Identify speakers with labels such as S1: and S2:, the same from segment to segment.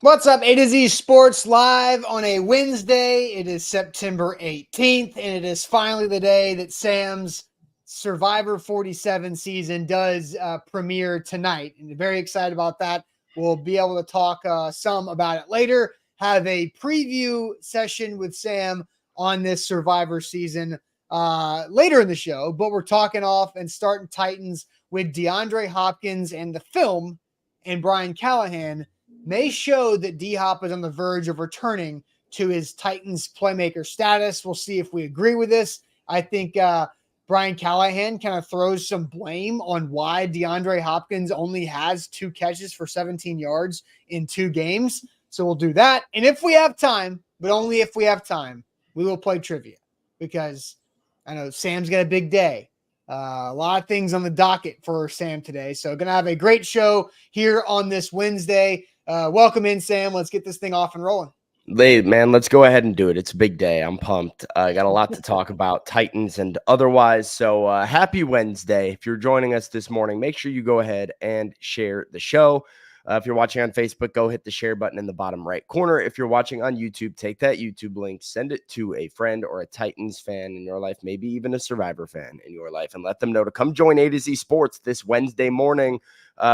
S1: What's up, A to Z Sports Live on a Wednesday. It is September 18th, and it is finally the day that Sam's Survivor 47 season does premiere tonight. And very excited about that. We'll be able to talk some about it later, have a preview session with Sam on this Survivor season later in the show. But we're talking off and starting Titans with DeAndre Hopkins and the film and Brian Callahan may show that D-Hop is on the verge of returning to his Titans playmaker status. We'll see if we agree with this. I think Brian Callahan kind of throws some blame on why DeAndre Hopkins only has 2 catches for 17 yards in 2 games. So we'll do that. And if we have time, but only if we have time, we will play trivia because I know Sam's got a big day. A lot of things on the docket for Sam today. So going to have a great show here on this Wednesday. Welcome in, Sam. Let's get this thing off and rolling.
S2: Hey, man, let's go ahead and do it. It's a big day. I'm pumped. I got a lot to talk about, Titans and otherwise. So happy Wednesday. If you're joining us this morning, make sure you go ahead and share the show. If you're watching on Facebook, go hit the share button in the bottom right corner. If you're watching on YouTube, take that YouTube link, send it to a friend or a Titans fan in your life, maybe even a Survivor fan in your life, and let them know to come join A to Z Sports this Wednesday morning.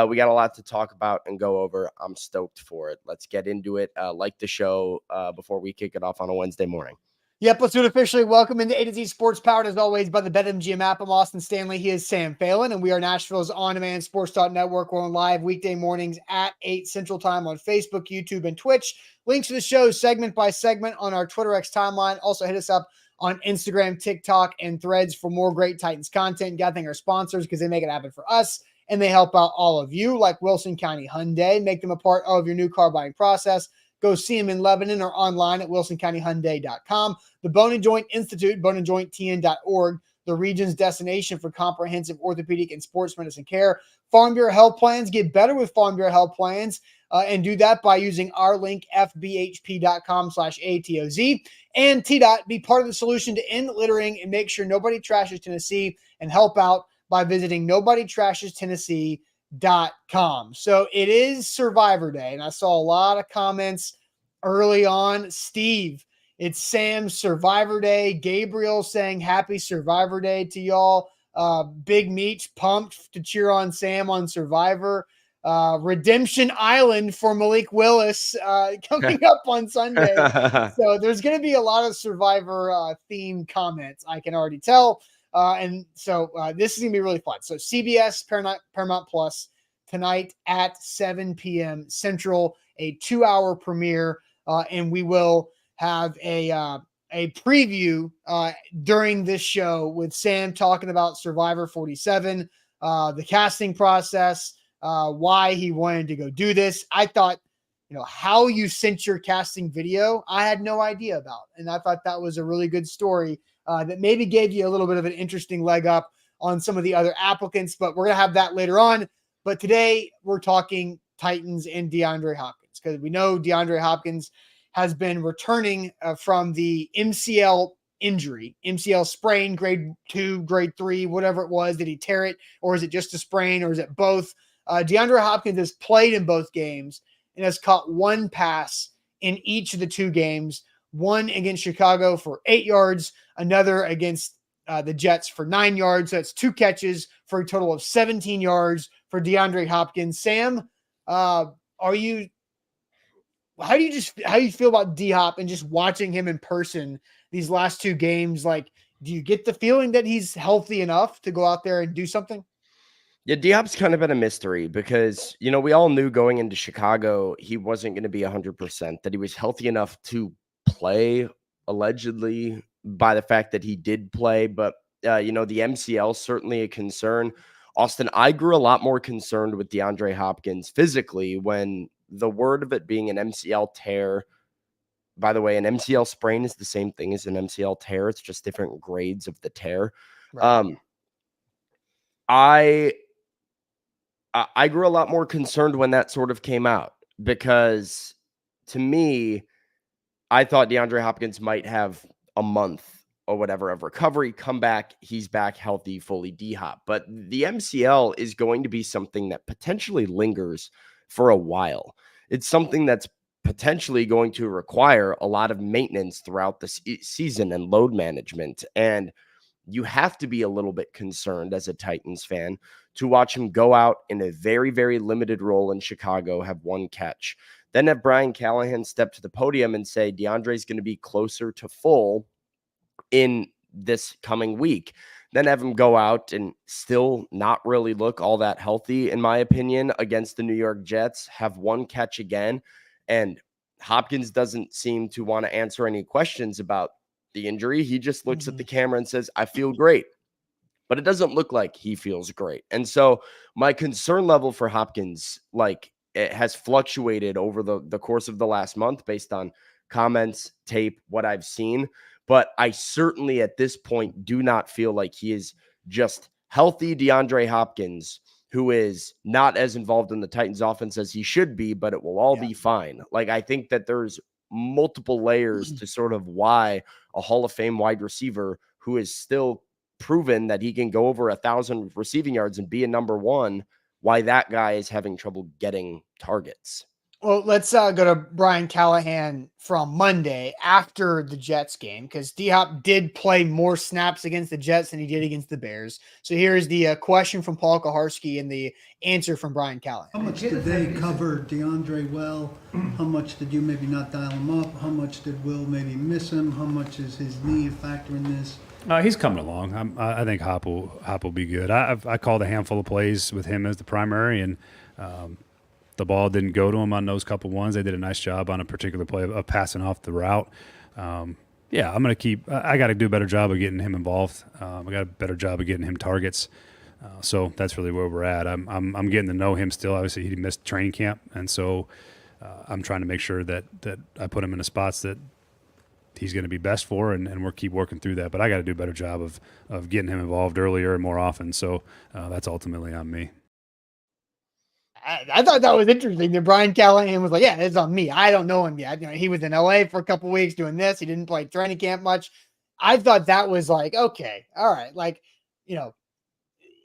S2: We got a lot to talk about and go over. I'm stoked for it. Let's get into it. Like the show before we kick it off on a Wednesday morning.
S1: Yep, let's do it officially. Welcome into A to Z Sports, powered as always by the BetMGM app. I'm Austin Stanley. He is Sam Phelan, and we are Nashville's on-demand sports network. We're on live weekday mornings at 8 Central Time on Facebook, YouTube, and Twitch. Links to the show segment by segment on our Twitter X timeline. Also hit us up on Instagram, TikTok, and Threads for more great Titans content. Got to thank our sponsors because they make it happen for us, and they help out all of you, like Wilson County Hyundai. Make them a part of your new car buying process. Go see them in Lebanon or online at wilsoncountyhyundai.com. The Bone and Joint Institute, boneandjointtn.org, the region's destination for comprehensive orthopedic and sports medicine care. Farm Bureau Health Plans. Get better with Farm Bureau Health Plans, and do that by using our link, fbhp.com/ATOZ. And TDOT, be part of the solution to end littering and make sure nobody trashes Tennessee, and help out by visiting nobodytrashestennessee.com. So it is Survivor Day, and I saw a lot of comments early on. Steve, it's Sam's Survivor Day. Gabriel saying happy Survivor Day to y'all. Big Meech pumped to cheer on Sam on Survivor. Redemption Island for Malik Willis coming up on Sunday. So there's going to be a lot of Survivor themed comments, I can already tell. And so this is going to be really fun. So CBS Paramount Plus tonight at 7 p.m. Central, a 2-hour premiere. And we will have a preview during this show with Sam talking about Survivor 47, the casting process, why he wanted to go do this. I thought, how you sent your casting video, I had no idea about. And I thought that was a really good story that maybe gave you a little bit of an interesting leg up on some of the other applicants, but we're going to have that later on. But today we're talking Titans and DeAndre Hopkins, because we know DeAndre Hopkins has been returning from the MCL injury, MCL sprain, grade 2, grade 3, whatever it was. Did he tear it, or is it just a sprain, or is it both? DeAndre Hopkins has played in both games and has caught 1 pass in each of the 2 games, one against Chicago for 8 yards, another against the Jets for 9 yards. So that's 2 catches for a total of 17 yards for DeAndre Hopkins. Sam, how do you feel about D-Hop and just watching him in person these last 2 games? Like, do you get the feeling that he's healthy enough to go out there and do something?
S2: Yeah, D-Hop's kind of been a mystery because, we all knew going into Chicago he wasn't going to be 100%, that he was healthy enough to play, allegedly, by the fact that he did play. But, the MCL certainly a concern. Austin, I grew a lot more concerned with DeAndre Hopkins physically when the word of it being an MCL tear. By the way, an MCL sprain is the same thing as an MCL tear. It's just different grades of the tear. Right. I grew a lot more concerned when that sort of came out, because to me, I thought DeAndre Hopkins might have a month or whatever of recovery, come back, he's back healthy, fully D-Hop. But the MCL is going to be something that potentially lingers for a while. It's something that's potentially going to require a lot of maintenance throughout the season and load management. And you have to be a little bit concerned as a Titans fan to watch him go out in a very, very limited role in Chicago, have one catch, then have Brian Callahan step to the podium and say DeAndre is going to be closer to full in this coming week. Then have him go out and still not really look all that healthy, in my opinion, against the New York Jets, have one catch again. And Hopkins doesn't seem to want to answer any questions about the injury. He just looks at the camera and says, I feel great. But it doesn't look like he feels great. And so my concern level for Hopkins, like, it has fluctuated over the course of the last month based on comments, tape, what I've seen. But I certainly at this point do not feel like he is just healthy DeAndre Hopkins, who is not as involved in the Titans offense as he should be, but it will all be fine. Like, I think that there's multiple layers to sort of why a Hall of Fame wide receiver who is still proven that he can go over 1,000 receiving yards and be a number one, why that guy is having trouble getting targets.
S1: Well, let's go to Brian Callahan from Monday after the Jets game, because D-Hop did play more snaps against the Jets than he did against the Bears. So here's the question from Paul Kaharski and the answer from Brian Callahan.
S3: How much did they cover DeAndre well? How much did you maybe not dial him up? How much did Will maybe miss him? How much is his knee a factor in this?
S4: He's coming along. I think Hop will be good. I called a handful of plays with him as the primary, and the ball didn't go to him on those couple ones. They did a nice job on a particular play of passing off the route. I'm going to keep – I got to do a better job of getting him involved. I got a better job of getting him targets. So that's really where we're at. I'm getting to know him still. Obviously, he missed training camp, and so I'm trying to make sure that I put him in the spots that he's going to be best for, and we'll keep working through that. But I got to do a better job of getting him involved earlier and more often. So that's ultimately on me.
S1: I thought that was interesting that Brian Callahan was like, yeah, it's on me. I don't know him yet. He was in LA for a couple weeks doing this. He didn't play training camp much. I thought that was like, okay, all right. Like,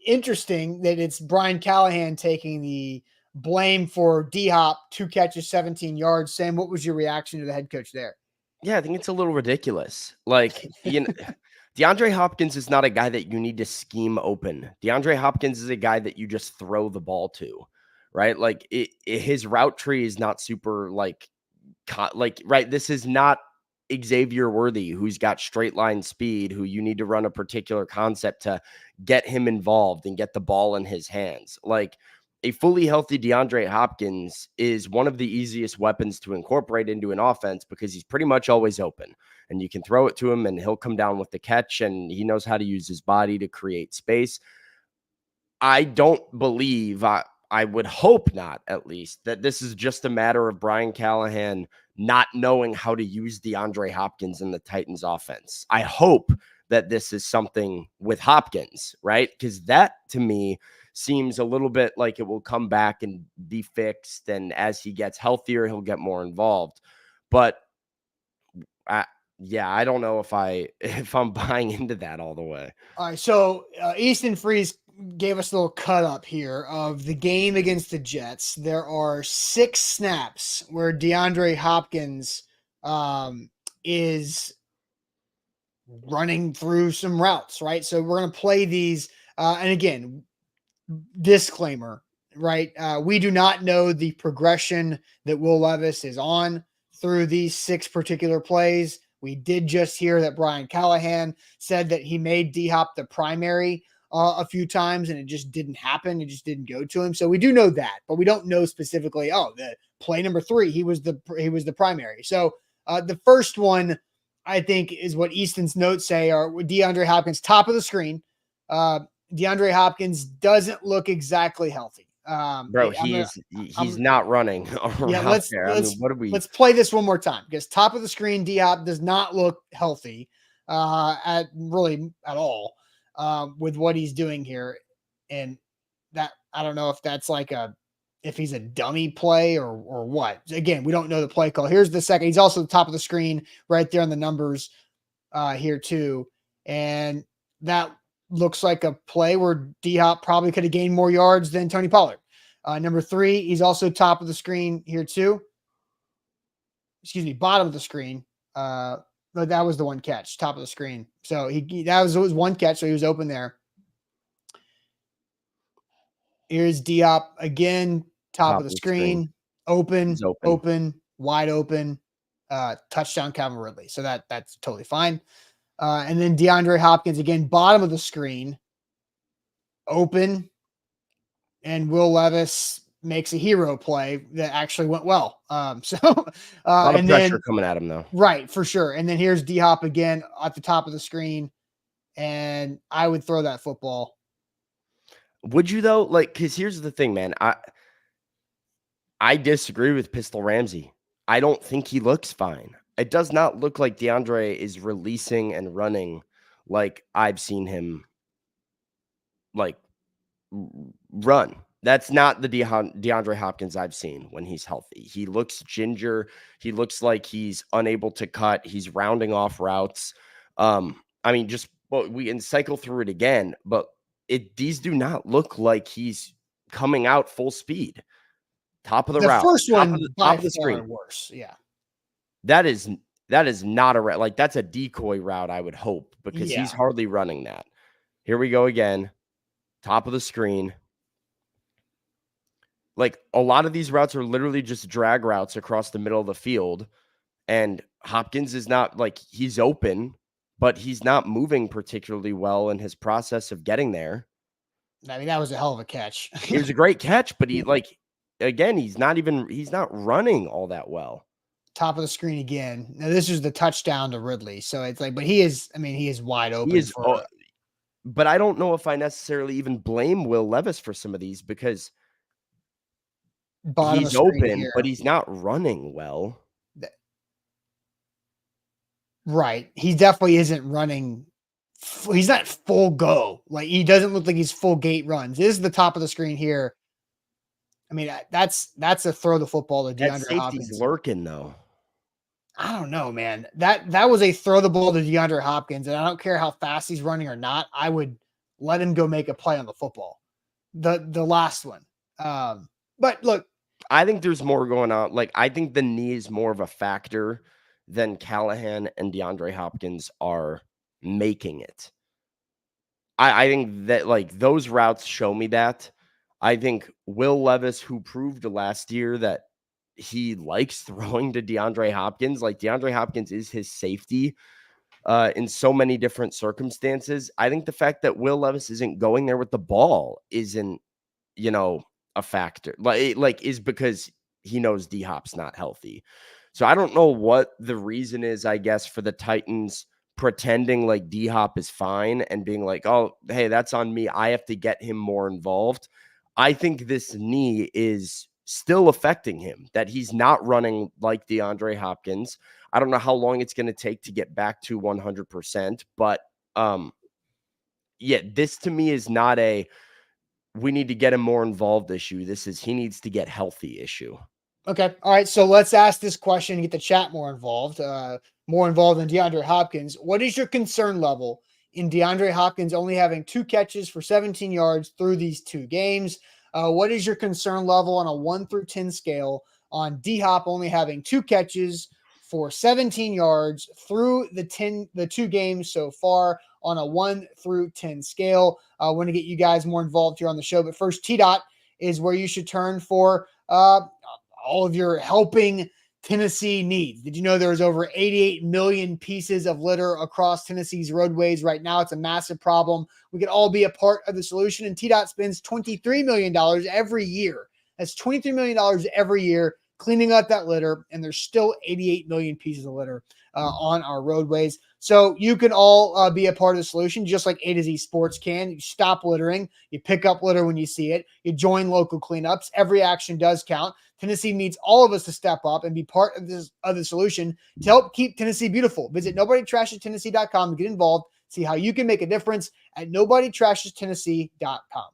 S1: interesting that it's Brian Callahan taking the blame for D-Hop, 2 catches, 17 yards. Sam, what was your reaction to the head coach there?
S2: Yeah, I think it's a little ridiculous. Like, DeAndre Hopkins is not a guy that you need to scheme open. DeAndre Hopkins is a guy that you just throw the ball to, right? Like, his route tree is not super right. This is not Xavier Worthy, who's got straight line speed, who you need to run a particular concept to get him involved and get the ball in his hands. Like, a fully healthy DeAndre Hopkins is one of the easiest weapons to incorporate into an offense because he's pretty much always open, and you can throw it to him and he'll come down with the catch, and he knows how to use his body to create space. I don't believe, I would hope not, at least, that this is just a matter of Brian Callahan not knowing how to use DeAndre Hopkins in the Titans offense. I hope that this is something with Hopkins, right? Because that, to me, seems a little bit like it will come back and be fixed, and as he gets healthier, he'll get more involved. But I don't know if I'm buying into that all the way.
S1: All right, so Easton Freeze gave us a little cut up here of the game against the Jets. There are 6 snaps where DeAndre Hopkins is running through some routes, right? So we're going to play these, and again, disclaimer, right? We do not know the progression that Will Levis is on through these 6 particular plays. We did just hear that Brian Callahan said that he made D-Hop the primary a few times, and it just didn't happen. It just didn't go to him. So we do know that, but we don't know specifically, the play number 3, he was the primary. So the first one, I think, is what Easton's notes say, are DeAndre Hopkins, top of the screen. DeAndre Hopkins doesn't look exactly healthy.
S2: Bro, he's not running around there. Let's
S1: play this one more time, because top of the screen, D-Hop does not look healthy at all with what he's doing here. And that, I don't know if that's if he's a dummy play or what. Again, we don't know the play call. Here's the second. He's also the top of the screen right there on the numbers here too. And that looks like a play where D-Hop probably could have gained more yards than Tony Pollard. Number 3, he's also top of the screen here too. bottom of the screen. But that was the one catch, top of the screen. So that was one catch. So he was open there. Here's Diop again, top of the screen, open, wide open, touchdown Calvin Ridley. So that's totally fine. And then DeAndre Hopkins again, bottom of the screen, open, and Will Levis makes a hero play that actually went well. A lot
S2: of pressure coming at him though.
S1: Right, for sure. And then here's D-Hop again at the top of the screen, and I would throw that football.
S2: Would you though? Like, because here's the thing, man. I disagree with Pistol Ramsey. I don't think he looks fine. It does not look like DeAndre is releasing and running like I've seen him like run. That's not the DeAndre Hopkins I've seen when he's healthy. He looks ginger. He looks like he's unable to cut. He's rounding off routes. I mean, we can cycle through it again, but these do not look like he's coming out full speed. Top of the route.
S1: The first one
S2: top of the screen.
S1: Worse. Yeah.
S2: That is not a route. Like, that's a decoy route, I would hope, because he's hardly running that. Here we go again. Top of the screen. Like, a lot of these routes are literally just drag routes across the middle of the field. And Hopkins is not, like, he's open, but he's not moving particularly well in his process of getting there.
S1: I mean, that was a hell of a catch.
S2: It was a great catch, but again, he's not running all that well.
S1: Top of the screen again. Now, this is the touchdown to Ridley. So it's like, but he is wide open.
S2: But I don't know if I necessarily even blame Will Levis for some of these, because he's open, but he's not running well.
S1: Right. He definitely isn't running. He's not full go. Like, he doesn't look like he's full gate runs. This is the top of the screen here. I mean, that's a throw the football to DeAndre Hopkins.
S2: He's lurking though.
S1: I don't know, man. That was a throw the ball to DeAndre Hopkins, and I don't care how fast he's running or not. I would let him go make a play on the football. The last one. But look,
S2: I think there's more going on. Like, I think the knee is more of a factor than Callahan and DeAndre Hopkins are making it. I think that, like, those routes show me that. I think Will Levis, who proved last year that he likes throwing to DeAndre Hopkins, like, DeAndre Hopkins is his safety in so many different circumstances. I think the fact that Will Levis isn't going there with the ball isn't, a factor. Like is because he knows D-Hop's not healthy. So I don't know what the reason is, I guess, for the Titans pretending like D-Hop is fine and being like, oh, hey, that's on me. I have to get him more involved. I think this knee is still affecting him, that he's not running like DeAndre Hopkins. I don't know how long it's going to take to get back to 100%, but this to me is not a we need to get him more involved issue. This is he needs to get healthy issue.
S1: Okay. All right. So let's ask this question and get the chat more involved than DeAndre Hopkins. What is your concern level in DeAndre Hopkins only having 2 catches for 17 yards through these 2 games? What is your concern level on a 1 through 10 scale on D-Hop only having 2 catches for 17 yards through the 2 games so far on a 1 through 10 scale? I want to get you guys more involved here on the show. But first, T-Dot is where you should turn for all of your helping Tennessee needs. Did you know there's over 88 million pieces of litter across Tennessee's roadways right now? It's a massive problem. We could all be a part of the solution. And T-Dot spends $23 million every year. That's $23 million every year cleaning up that litter. And there's still 88 million pieces of litter on our roadways. So you can all be a part of the solution, just like A to Z Sports can. You stop littering. You pick up litter when you see it. You join local cleanups. Every action does count. Tennessee needs all of us to step up and be part of the solution to help keep Tennessee beautiful. Visit nobodytrashestennessee.com to get involved. See how you can make a difference at nobodytrashestennessee.com.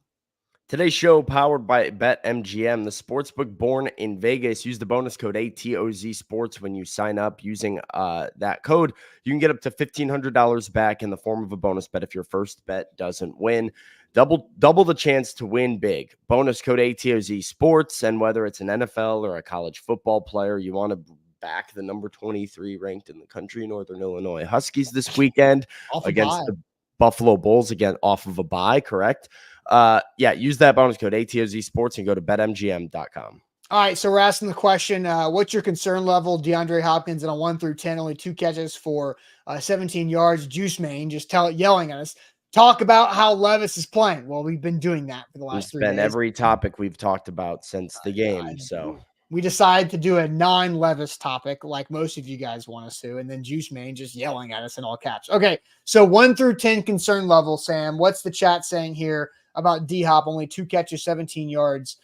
S2: Today's show powered by BetMGM, the sportsbook born in Vegas. Use the bonus code ATOZ Sports when you sign up. Using that code, you can get up to $1,500 back in the form of a bonus bet if your first bet doesn't win. Double the chance to win big. Bonus code ATOZ Sports, and whether it's an NFL or a college football player, you want to back the number 23 ranked in the country, Northern Illinois Huskies this weekend
S1: Off a
S2: against
S1: bye.
S2: the Buffalo Bulls, again off of a bye, correct? Yeah, use that bonus code ATOZ Sports and go to betmgm.com.
S1: All right, so we're asking the question, what's your concern level? DeAndre Hopkins in a 1 through 10, only 2 catches for 17 yards. Juice Main just yelling at us. Talk about how Levis is playing. Well, we've been doing that for the last 3
S2: Spend
S1: days.
S2: every topic we've talked about since the game. So
S1: we decided to do a non-Levis topic like most of you guys want us to, and then Juice Main just yelling at us in all caps. Okay, so 1 through 10 concern level, Sam. What's the chat saying here about D-Hop? Only 2 catches, 17 yards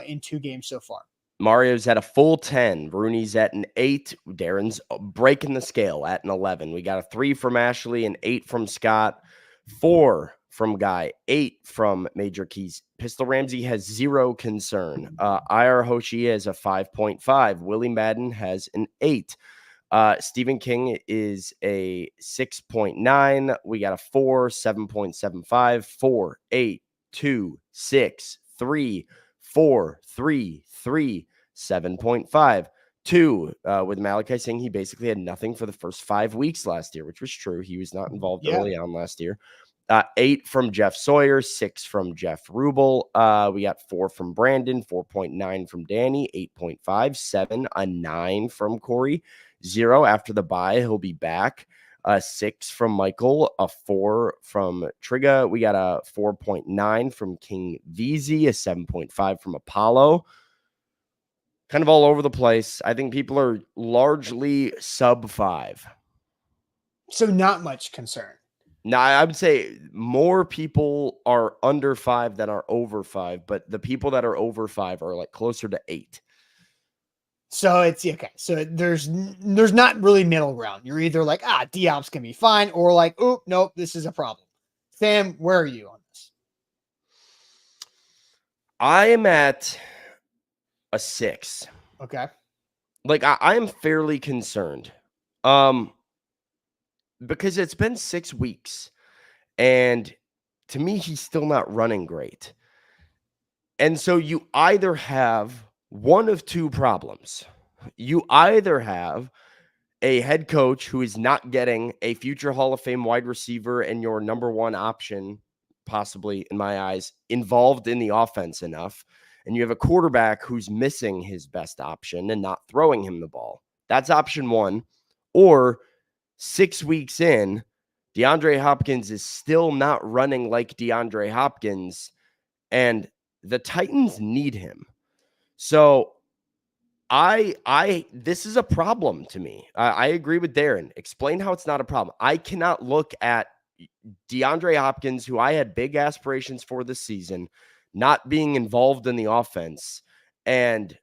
S1: in 2 games so far.
S2: Mario's at a full 10. Rooney's at an 8. Darren's breaking the scale at an 11. We got a 3 from Ashley, an 8 from Scott, 4 from Guy, 8 from Major Keys. Pistol Ramsey has 0 concern. IR Hoshi has a 5.5. Willie Madden has an 8. Stephen King is a 6.9. We got a 4, 7.75, 4, 8, 2, 6, 3, 4, 3, 3, 7.5. 2, with Malachi saying he basically had nothing for the first 5 weeks last year, which was true. He was not involved early on last year. 8 from Jeff Sawyer, 6 from Jeff Rubel. We got 4 from Brandon, 4.9 from Danny, 8.5, 7, a 9 from Corey, 0 after the bye. He'll be back. 6 from Michael, a 4 from Trigga. We got a 4.9 from King VZ, a 7.5 from Apollo. Kind of all over the place. I think people are largely sub 5.
S1: So not much concern.
S2: Now, I would say more people are under 5 than are over 5, but the people that are over 5 are like closer to 8.
S1: So it's okay. So there's not really middle ground. You're either like, D-Hop's can be fine, or like, oh, nope, this is a problem. Sam, where are you on this?
S2: I am at a 6.
S1: Okay.
S2: Like I am fairly concerned. Because it's been 6 weeks, and to me, he's still not running great. And so you either have one of 2 problems. You either have a head coach who is not getting a future Hall of Fame wide receiver and your number 1 option, possibly in my eyes, involved in the offense enough, and you have a quarterback who's missing his best option and not throwing him the ball. That's option 1. Or 6 weeks in, DeAndre Hopkins is still not running like DeAndre Hopkins, and the Titans need him. So this is a problem to me. I agree with Darren. Explain how it's not a problem. I cannot look at DeAndre Hopkins, who I had big aspirations for this season, not being involved in the offense and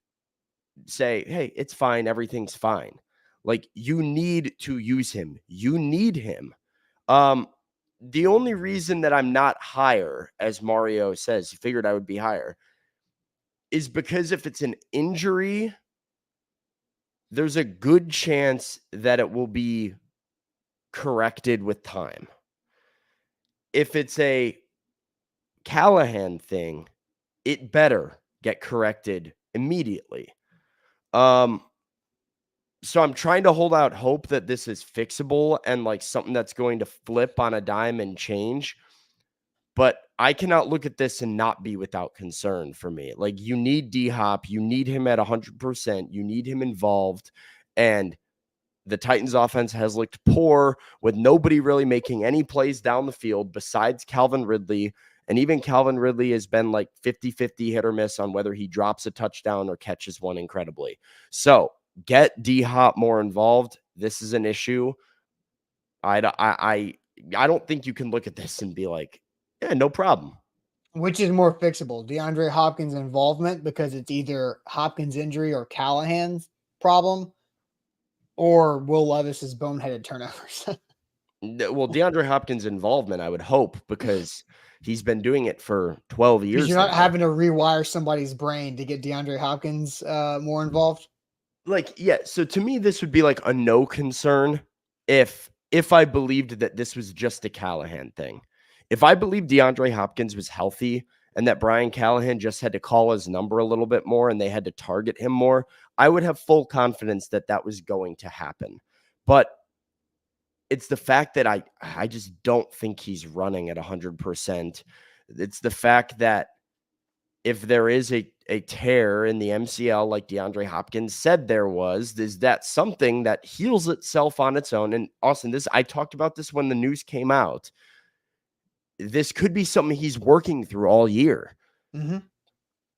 S2: say, hey, it's fine. Everything's fine. Like, you need to use him. You need him. The only reason that I'm not higher, as Mario says, he figured I would be higher, is because if it's an injury, there's a good chance that it will be corrected with time. If it's a Callahan thing, it better get corrected immediately. So I'm trying to hold out hope that this is fixable and like something that's going to flip on a dime and change. But I cannot look at this and not be without concern for me. Like, you need D-Hop. You need him at 100%. You need him involved. And the Titans offense has looked poor with nobody really making any plays down the field besides Calvin Ridley. And even Calvin Ridley has been like 50-50 hit or miss on whether he drops a touchdown or catches one incredibly. So get D-Hop more involved. This is an issue. I don't think you can look at this and be like, yeah, no problem.
S1: Which is more fixable, DeAndre Hopkins' involvement, because it's either Hopkins' injury or Callahan's problem, or Will Levis's boneheaded turnovers?
S2: Well, DeAndre Hopkins' involvement, I would hope, because he's been doing it for 12 years.
S1: You're not having to rewire somebody's brain to get DeAndre Hopkins more involved.
S2: Like, yeah. So to me, this would be like a no concern if I believed that this was just a Callahan thing. If I believed DeAndre Hopkins was healthy and that Brian Callahan just had to call his number a little bit more and they had to target him more, I would have full confidence that that was going to happen. But it's the fact that I just don't think he's running at 100%. It's the fact that if there is a tear in the MCL, like DeAndre Hopkins said there was, is that something that heals itself on its own? And Austin, I talked about this when the news came out. This could be something he's working through all year.
S1: Mm-hmm.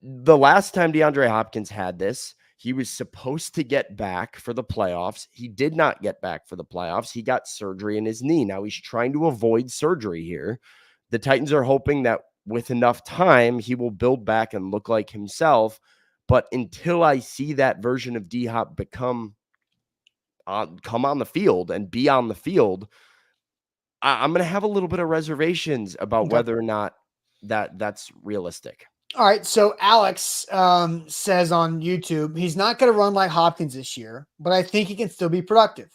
S2: The last time DeAndre Hopkins had this, he was supposed to get back for the playoffs. He did not get back for the playoffs. He got surgery in his knee. Now he's trying to avoid surgery here. The Titans are hoping that with enough time, he will build back and look like himself. But until I see that version of D-Hop come on the field and be on the field, I'm going to have a little bit of reservations about whether or not that's realistic.
S1: All right. So Alex says on YouTube, he's not going to run like Hopkins this year, but I think he can still be productive.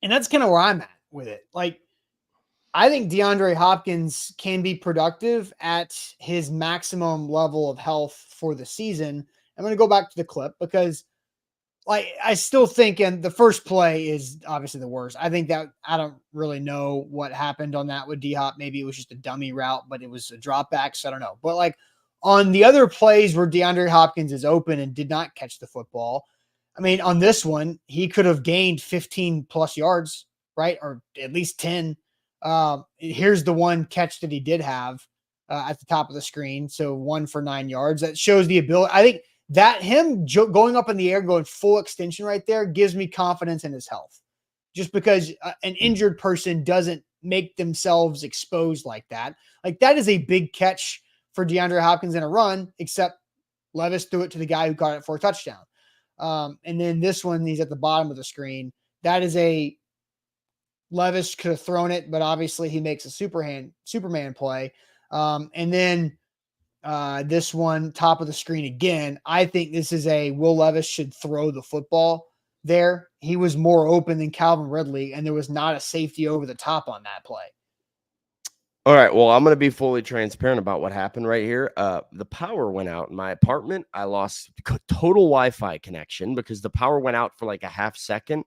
S1: And that's kind of where I'm at with it. Like, I think DeAndre Hopkins can be productive at his maximum level of health for the season. I'm going to go back to the clip because I still think, and the first play is obviously the worst. I think that I don't really know what happened on that with D-Hop. Maybe it was just a dummy route, but it was a drop back. So I don't know. But like on the other plays where DeAndre Hopkins is open and did not catch the football, I mean, on this one, he could have gained 15 plus yards, right? Or at least 10. Here's the one catch that he did have at the top of the screen. So 1 for 9 yards. That shows the ability. I think that him going up in the air, going full extension right there gives me confidence in his health. Just because an injured person doesn't make themselves exposed like that. Like that is a big catch for DeAndre Hopkins in a run, except Levis threw it to the guy who caught it for a touchdown. And then this one, he's at the bottom of the screen. That is Levis could have thrown it, but obviously he makes a Superman play. And then this one, top of the screen again, I think this is Will Levis should throw the football there. He was more open than Calvin Ridley, and there was not a safety over the top on that play.
S2: All right, well, I'm going to be fully transparent about what happened right here. The power went out in my apartment. I lost total Wi-Fi connection because the power went out for like a half second.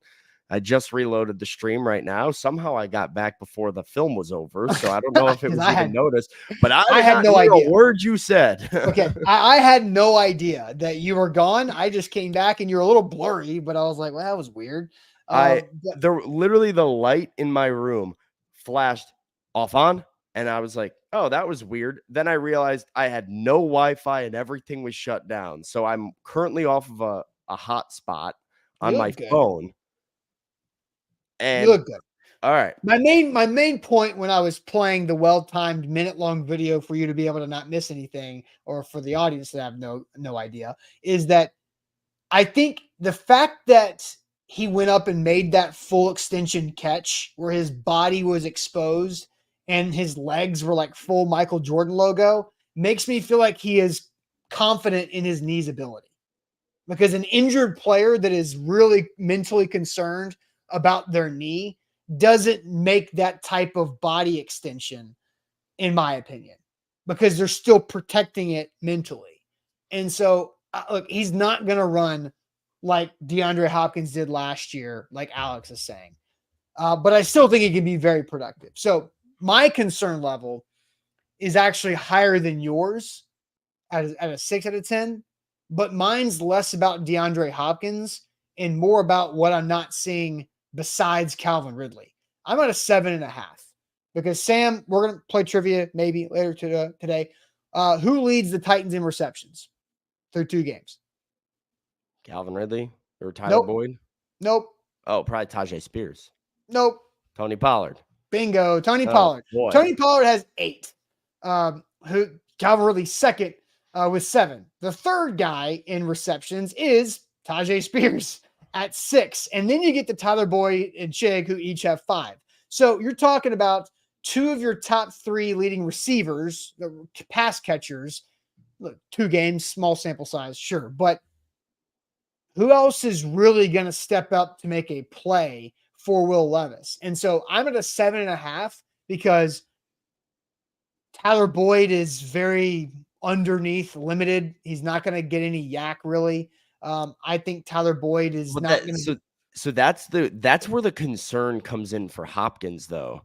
S2: I just reloaded the stream right now. Somehow I got back before the film was over, so I don't know if it was even noticed. But I had no idea a word you said.
S1: Okay, I had no idea that you were gone. I just came back and you were a little blurry, but I was like, well, that was weird.
S2: Literally the light in my room flashed off on, and I was like, oh, that was weird. Then I realized I had no Wi-Fi and everything was shut down. So I'm currently off of a hotspot on my phone. And
S1: you look good.
S2: All right.
S1: My main point when I was playing the well-timed minute-long video for you to be able to not miss anything, or for the audience to have no idea, is that I think the fact that he went up and made that full extension catch where his body was exposed and his legs were like full Michael Jordan logo makes me feel like he is confident in his knee's ability. Because an injured player that is really mentally concerned about their knee doesn't make that type of body extension, in my opinion, because they're still protecting it mentally. And so, look, he's not going to run like DeAndre Hopkins did last year, like Alex is saying. But I still think he can be very productive. So my concern level is actually higher than yours at a 6 out of 10, but mine's less about DeAndre Hopkins and more about what I'm not seeing besides Calvin Ridley. I'm at a 7.5 because Sam, we're going to play trivia maybe later today. Who leads the Titans in receptions through 2 games?
S2: Calvin Ridley or Tyler Boyd?
S1: Nope.
S2: Oh, probably Tajay Spears.
S1: Nope.
S2: Tony Pollard.
S1: Bingo. Tony Pollard.
S2: Boy.
S1: Tony Pollard has 8. Calvin Ridley second with 7. The third guy in receptions is Tajay Spears at 6. And then you get to Tyler Boyd and Chig, who each have 5. So you're talking about 2 of your top 3 leading receivers, the pass catchers. Look, 2 games, small sample size, sure. But who else is really going to step up to make a play for Will Levis? And so I'm at a 7.5 because Tyler Boyd is very underneath, limited. He's not going to get any yak really. I think Tyler Boyd is
S2: But
S1: not going to.
S2: so that's where the concern comes in for Hopkins, though.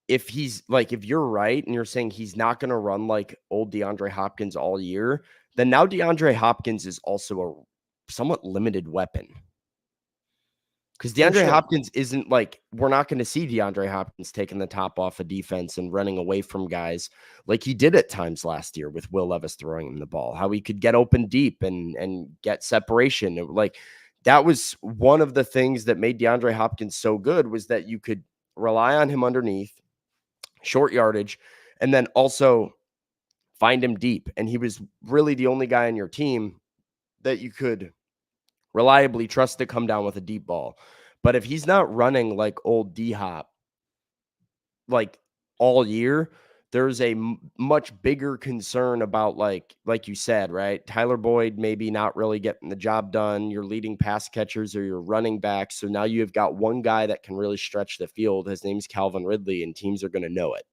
S2: If he's like, if you're right and you're saying he's not going to run like old DeAndre Hopkins all year, then now DeAndre Hopkins is also a somewhat limited weapon. Because DeAndre Hopkins isn't like, we're not going to see DeAndre Hopkins taking the top off of defense and running away from guys like he did at times last year with Will Levis throwing him the ball, how he could get open deep and get separation. Like that was one of the things that made DeAndre Hopkins so good, was that you could rely on him underneath, short yardage, and then also find him deep. And he was really the only guy on your team that you could reliably trust to come down with a deep ball. But if he's not running like old D-Hop like all year, there's a much bigger concern about like you said, right? Tyler Boyd maybe not really getting the job done. Your leading pass catchers or your running backs. So now you've got one guy that can really stretch the field. His name's Calvin Ridley, and teams are going to know it.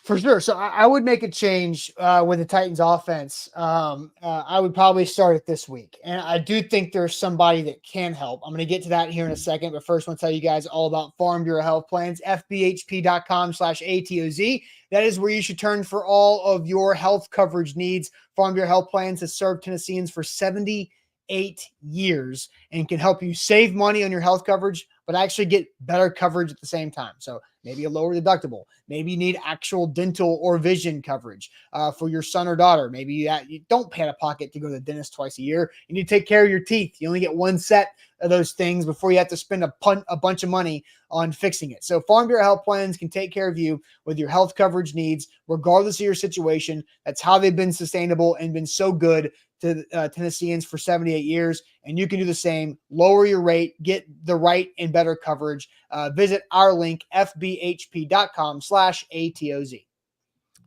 S1: For sure. So I would make a change with the Titans offense. I would probably start it this week. And I do think there's somebody that can help. I'm going to get to that here in a second. But first, I want to tell you guys all about Farm Bureau Health Plans, fbhp.com/ATOZ. That is where you should turn for all of your health coverage needs. Farm Bureau Health Plans has served Tennesseans for 78 years and can help you save money on your health coverage, but actually get better coverage at the same time. So maybe a lower deductible. Maybe you need actual dental or vision coverage for your son or daughter. Maybe you don't pay out of pocket to go to the dentist twice a year. You need to take care of your teeth. You only get one set of those things before you have to spend a bunch of money on fixing it. So Farm Bureau Health Plans can take care of you with your health coverage needs, regardless of your situation. That's how they've been sustainable and been so good to Tennesseans for 78 years. And you can do the same. Lower your rate, get the right and better coverage. Visit our link, fbhp.com/ATOZ.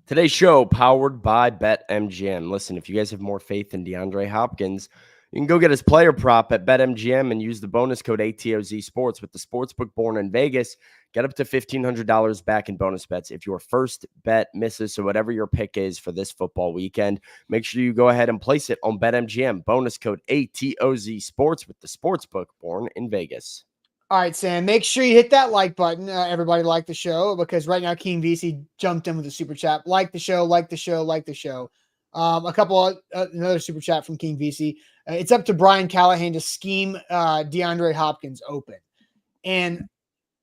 S2: Today's show powered by BetMGM. Listen, if you guys have more faith in DeAndre Hopkins, you can go get his player prop at BetMGM and use the bonus code ATOZ Sports with the sportsbook born in Vegas. Get up to $1,500 back in bonus bets if your first bet misses. So whatever your pick is for this football weekend, make sure you go ahead and place it on BetMGM. Bonus code ATOZ Sports with the sportsbook born in Vegas.
S1: All right, Sam, make sure you hit that like button. Everybody like the show, because right now King VC jumped in with a super chat. Like the show, like the show, like the show. Another super chat from King VC. It's up to Brian Callahan to scheme DeAndre Hopkins open. And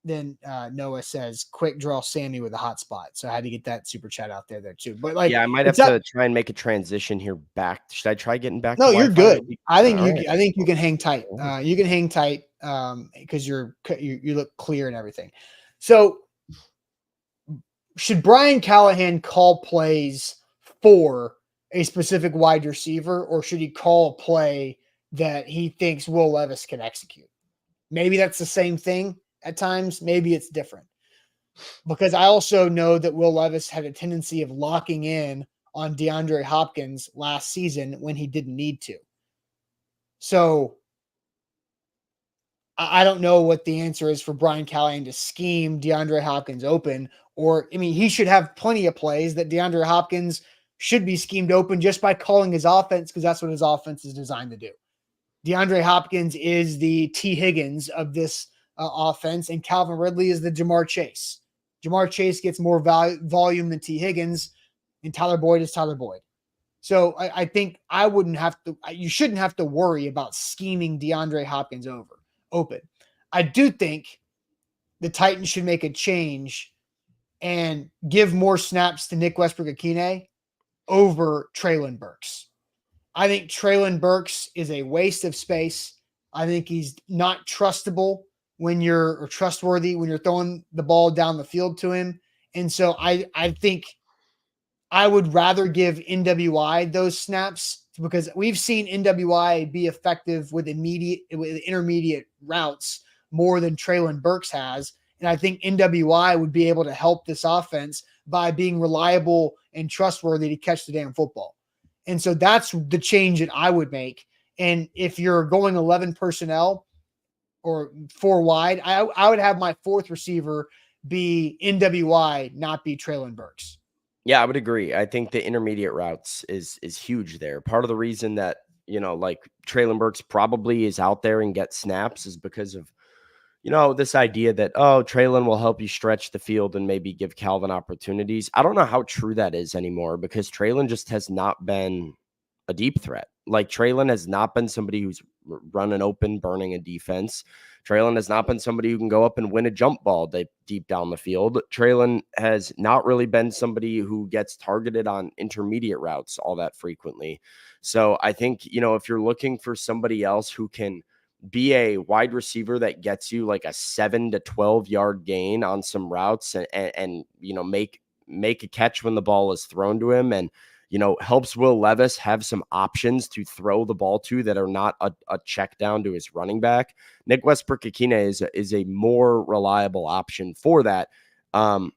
S1: then Noah says, quick draw Sammy with a hot spot. So I had to get that super chat out there too. But like,
S2: yeah, I might have to try and make a transition here back. Should I try getting back?
S1: No, you're good. I think
S2: I
S1: think you can hang tight. You can hang tight because you look clear and everything. So should Brian Callahan call plays for a specific wide receiver, or should he call a play that he thinks Will Levis can execute? Maybe that's the same thing at times. Maybe it's different, because I also know that Will Levis had a tendency of locking in on DeAndre Hopkins last season when he didn't need to. So I don't know what the answer is for Brian Callahan to scheme DeAndre Hopkins open, or, I mean, he should have plenty of plays that DeAndre Hopkins should be schemed open just by calling his offense, because that's what his offense is designed to do. DeAndre Hopkins is the T. Higgins of this offense, and Calvin Ridley is the Jamar Chase. Jamar Chase gets more volume than T. Higgins, and Tyler Boyd is Tyler Boyd. So I think you shouldn't have to worry about scheming DeAndre Hopkins open. I do think the Titans should make a change and give more snaps to Nick Westbrook-Ikhine over Treylon Burks. I think Treylon Burks is a waste of space. I think he's not trustworthy when you're throwing the ball down the field to him. And so I think I would rather give NWI those snaps, because we've seen NWI be effective with intermediate routes more than Treylon Burks has. And I think NWI would be able to help this offense by being reliable and trustworthy to catch the damn football. And so that's the change that I would make. And if you're going 11 personnel or 4 wide, I would have my fourth receiver be NWI, not be Treylon Burks.
S2: Yeah, I would agree. I think the intermediate routes is huge there. Part of the reason that like Traylon Burks probably is out there and gets snaps is because of, this idea that, Traylon will help you stretch the field and maybe give Calvin opportunities. I don't know how true that is anymore because Traylon just has not been a deep threat. Like Traylon has not been somebody who's running open, burning a defense. Traylon has not been somebody who can go up and win a jump ball deep down the field. Traylon has not really been somebody who gets targeted on intermediate routes all that frequently. So I think, if you're looking for somebody else who can be a wide receiver that gets you like a 7 to 12 yard gain on some routes and make a catch when the ball is thrown to him and helps Will Levis have some options to throw the ball to that are not a check down to his running back. Nick Westbrook-Ikhine is a more reliable option for that. And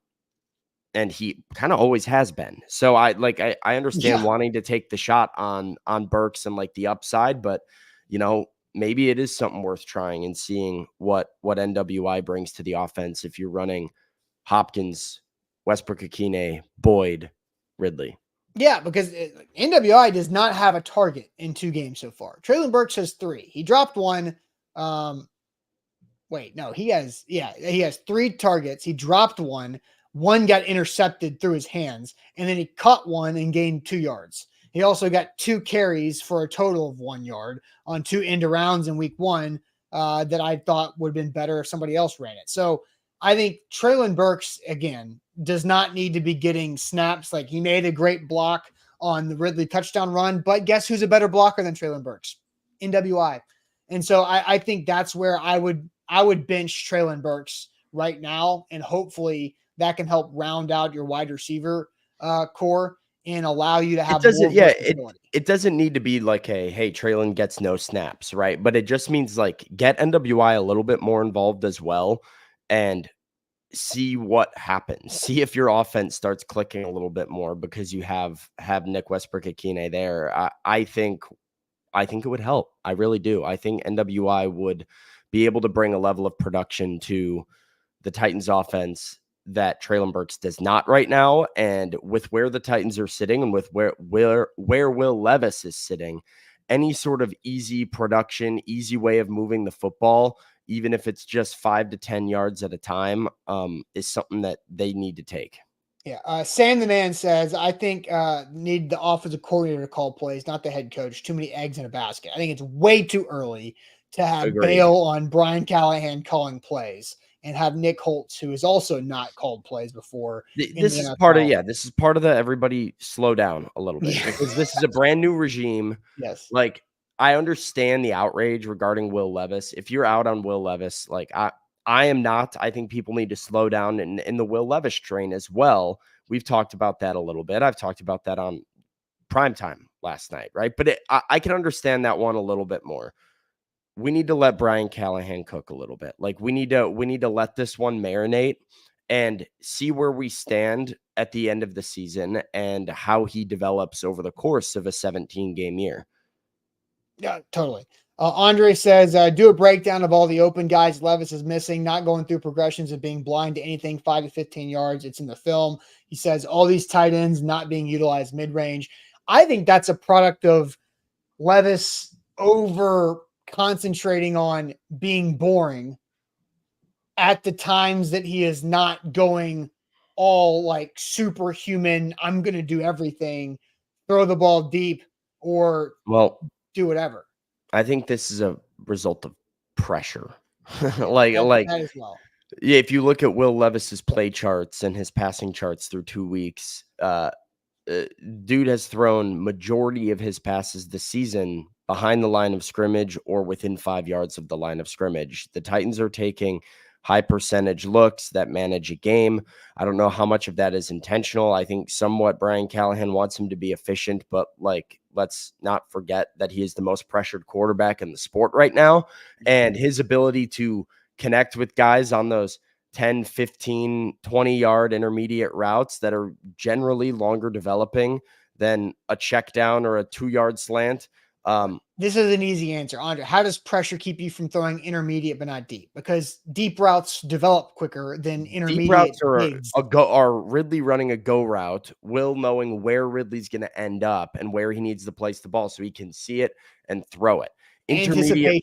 S2: he kind of always has been. So I understand wanting to take the shot on Burks and like the upside, but maybe it is something worth trying and seeing what NWI brings to the offense if you're running Hopkins, Westbrook-Ikhine, Boyd, Ridley.
S1: Yeah, because NWI does not have a target in 2 games so far. Traylon Burks has 3. He dropped one. He has 3 targets. He dropped one. One got intercepted through his hands, and then he caught one and gained 2 yards. He also got 2 carries for a total of 1 yard on 2 end arounds in week 1 that I thought would have been better if somebody else ran it. So I think Traylon Burks, again, does not need to be getting snaps. Like, he made a great block on the Ridley touchdown run, but guess who's a better blocker than Traylon Burks? NWI. And so I think that's where I would bench Traylon Burks right now, and hopefully that can help round out your wide receiver core and allow you to have more versatility.
S2: It doesn't need to be like hey, Traylon gets no snaps, right? But it just means like get NWI a little bit more involved as well and see what happens. See if your offense starts clicking a little bit more because you have Nick Westbrook-Ikhine there. I think it would help. I really do. I think NWI would be able to bring a level of production to the Titans offense that Traylon Burks does not right now. And with where the Titans are sitting and with where Will Levis is sitting, any sort of easy production, easy way of moving the football, even if it's just 5 to 10 yards at a time, is something that they need to take.
S1: Yeah. Sam the Man says, I think need the offensive coordinator to call plays, not the head coach. Too many eggs in a basket. I think it's way too early to have bail on Brian Callahan calling plays and have Nick Holtz, who has also not called plays before.
S2: This is part of the everybody slow down a little bit because this is a brand new regime.
S1: Yes.
S2: Like, I understand the outrage regarding Will Levis. If you're out on Will Levis, like I am not. I think people need to slow down in the Will Levis train as well. We've talked about that a little bit. I've talked about that on primetime last night, right? But I can understand that one a little bit more. We need to let Brian Callahan cook a little bit. Like we need to let this one marinate and see where we stand at the end of the season and how he develops over the course of a 17-game year.
S1: Yeah, totally. Andre says, do a breakdown of all the open guys Levis is missing, not going through progressions and being blind to anything 5 to 15 yards. It's in the film. He says all these tight ends not being utilized mid-range. I think that's a product of Levis over concentrating on being boring at the times that he is not going all like superhuman. I'm going to do everything, throw the ball deep or do whatever.
S2: I think this is a result of pressure.
S1: That as well.
S2: Yeah, if you look at Will Levis's play charts and his passing charts through 2 weeks, dude has thrown majority of his passes this season behind the line of scrimmage or within 5 yards of the line of scrimmage. The Titans are taking high percentage looks that manage a game. I don't know how much of that is intentional. I think somewhat Brian Callahan wants him to be efficient, but like, let's not forget that he is the most pressured quarterback in the sport right now. And his ability to connect with guys on those 10, 15, 20-yard intermediate routes that are generally longer developing than a check down or a 2-yard slant.
S1: This is an easy answer. Andre, how does pressure keep you from throwing intermediate but not deep? Because deep routes develop quicker than
S2: Deep
S1: intermediate
S2: routes are
S1: digs.
S2: are Ridley running a go route, Will knowing where Ridley's going to end up and where he needs to place the ball so he can see it and throw it.
S1: Anticipation.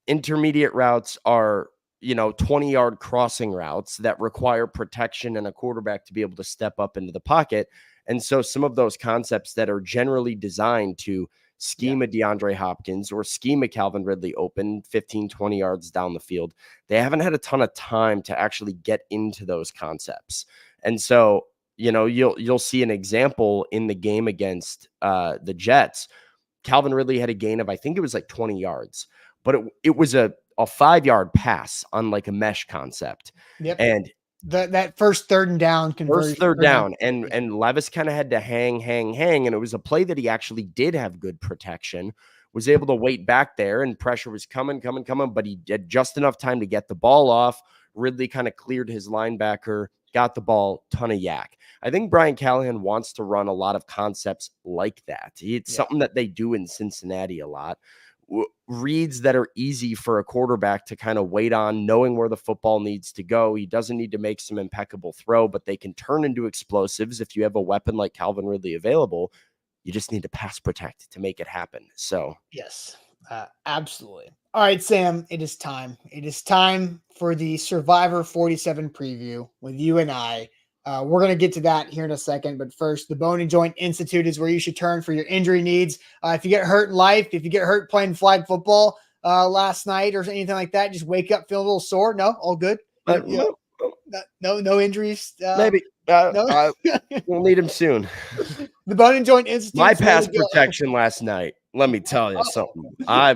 S2: Intermediate routes are, 20-yard crossing routes that require protection and a quarterback to be able to step up into the pocket. And so some of those concepts that are generally designed to scheme a DeAndre Hopkins or scheme a Calvin Ridley open 15, 20 yards down the field, they haven't had a ton of time to actually get into those concepts. And so, you'll see an example in the game against the Jets. Calvin Ridley had a gain of, I think it was like 20 yards, but it was a 5-yard pass on like a mesh concept.
S1: Yep.
S2: And
S1: that first third and down conversion.
S2: First third down, and Levis kind of had to hang, and it was a play that he actually did have good protection, was able to wait back there, and pressure was coming, but he had just enough time to get the ball off. Ridley kind of cleared his linebacker, got the ball, ton of yak. I think Brian Callahan wants to run a lot of concepts like that. It's something that they do in Cincinnati a lot. Reads that are easy for a quarterback to kind of wait on, knowing where the football needs to go. He doesn't need to make some impeccable throw, but they can turn into explosives. If you have a weapon like Calvin Ridley available, you just need to pass protect to make it happen. So
S1: yes, absolutely. All right, Sam, it is time. It is time for the Survivor 47 preview with you and I. We're going to get to that here in a second. But first, the Bone and Joint Institute is where you should turn for your injury needs. If you get hurt in life, if you get hurt playing flag football last night or anything like that, just wake up feeling a little sore. No, all good. No injuries.
S2: Maybe.
S1: No.
S2: We'll need him soon.
S1: The Bone and Joint Institute.
S2: My pass protection last night. Let me tell you something. I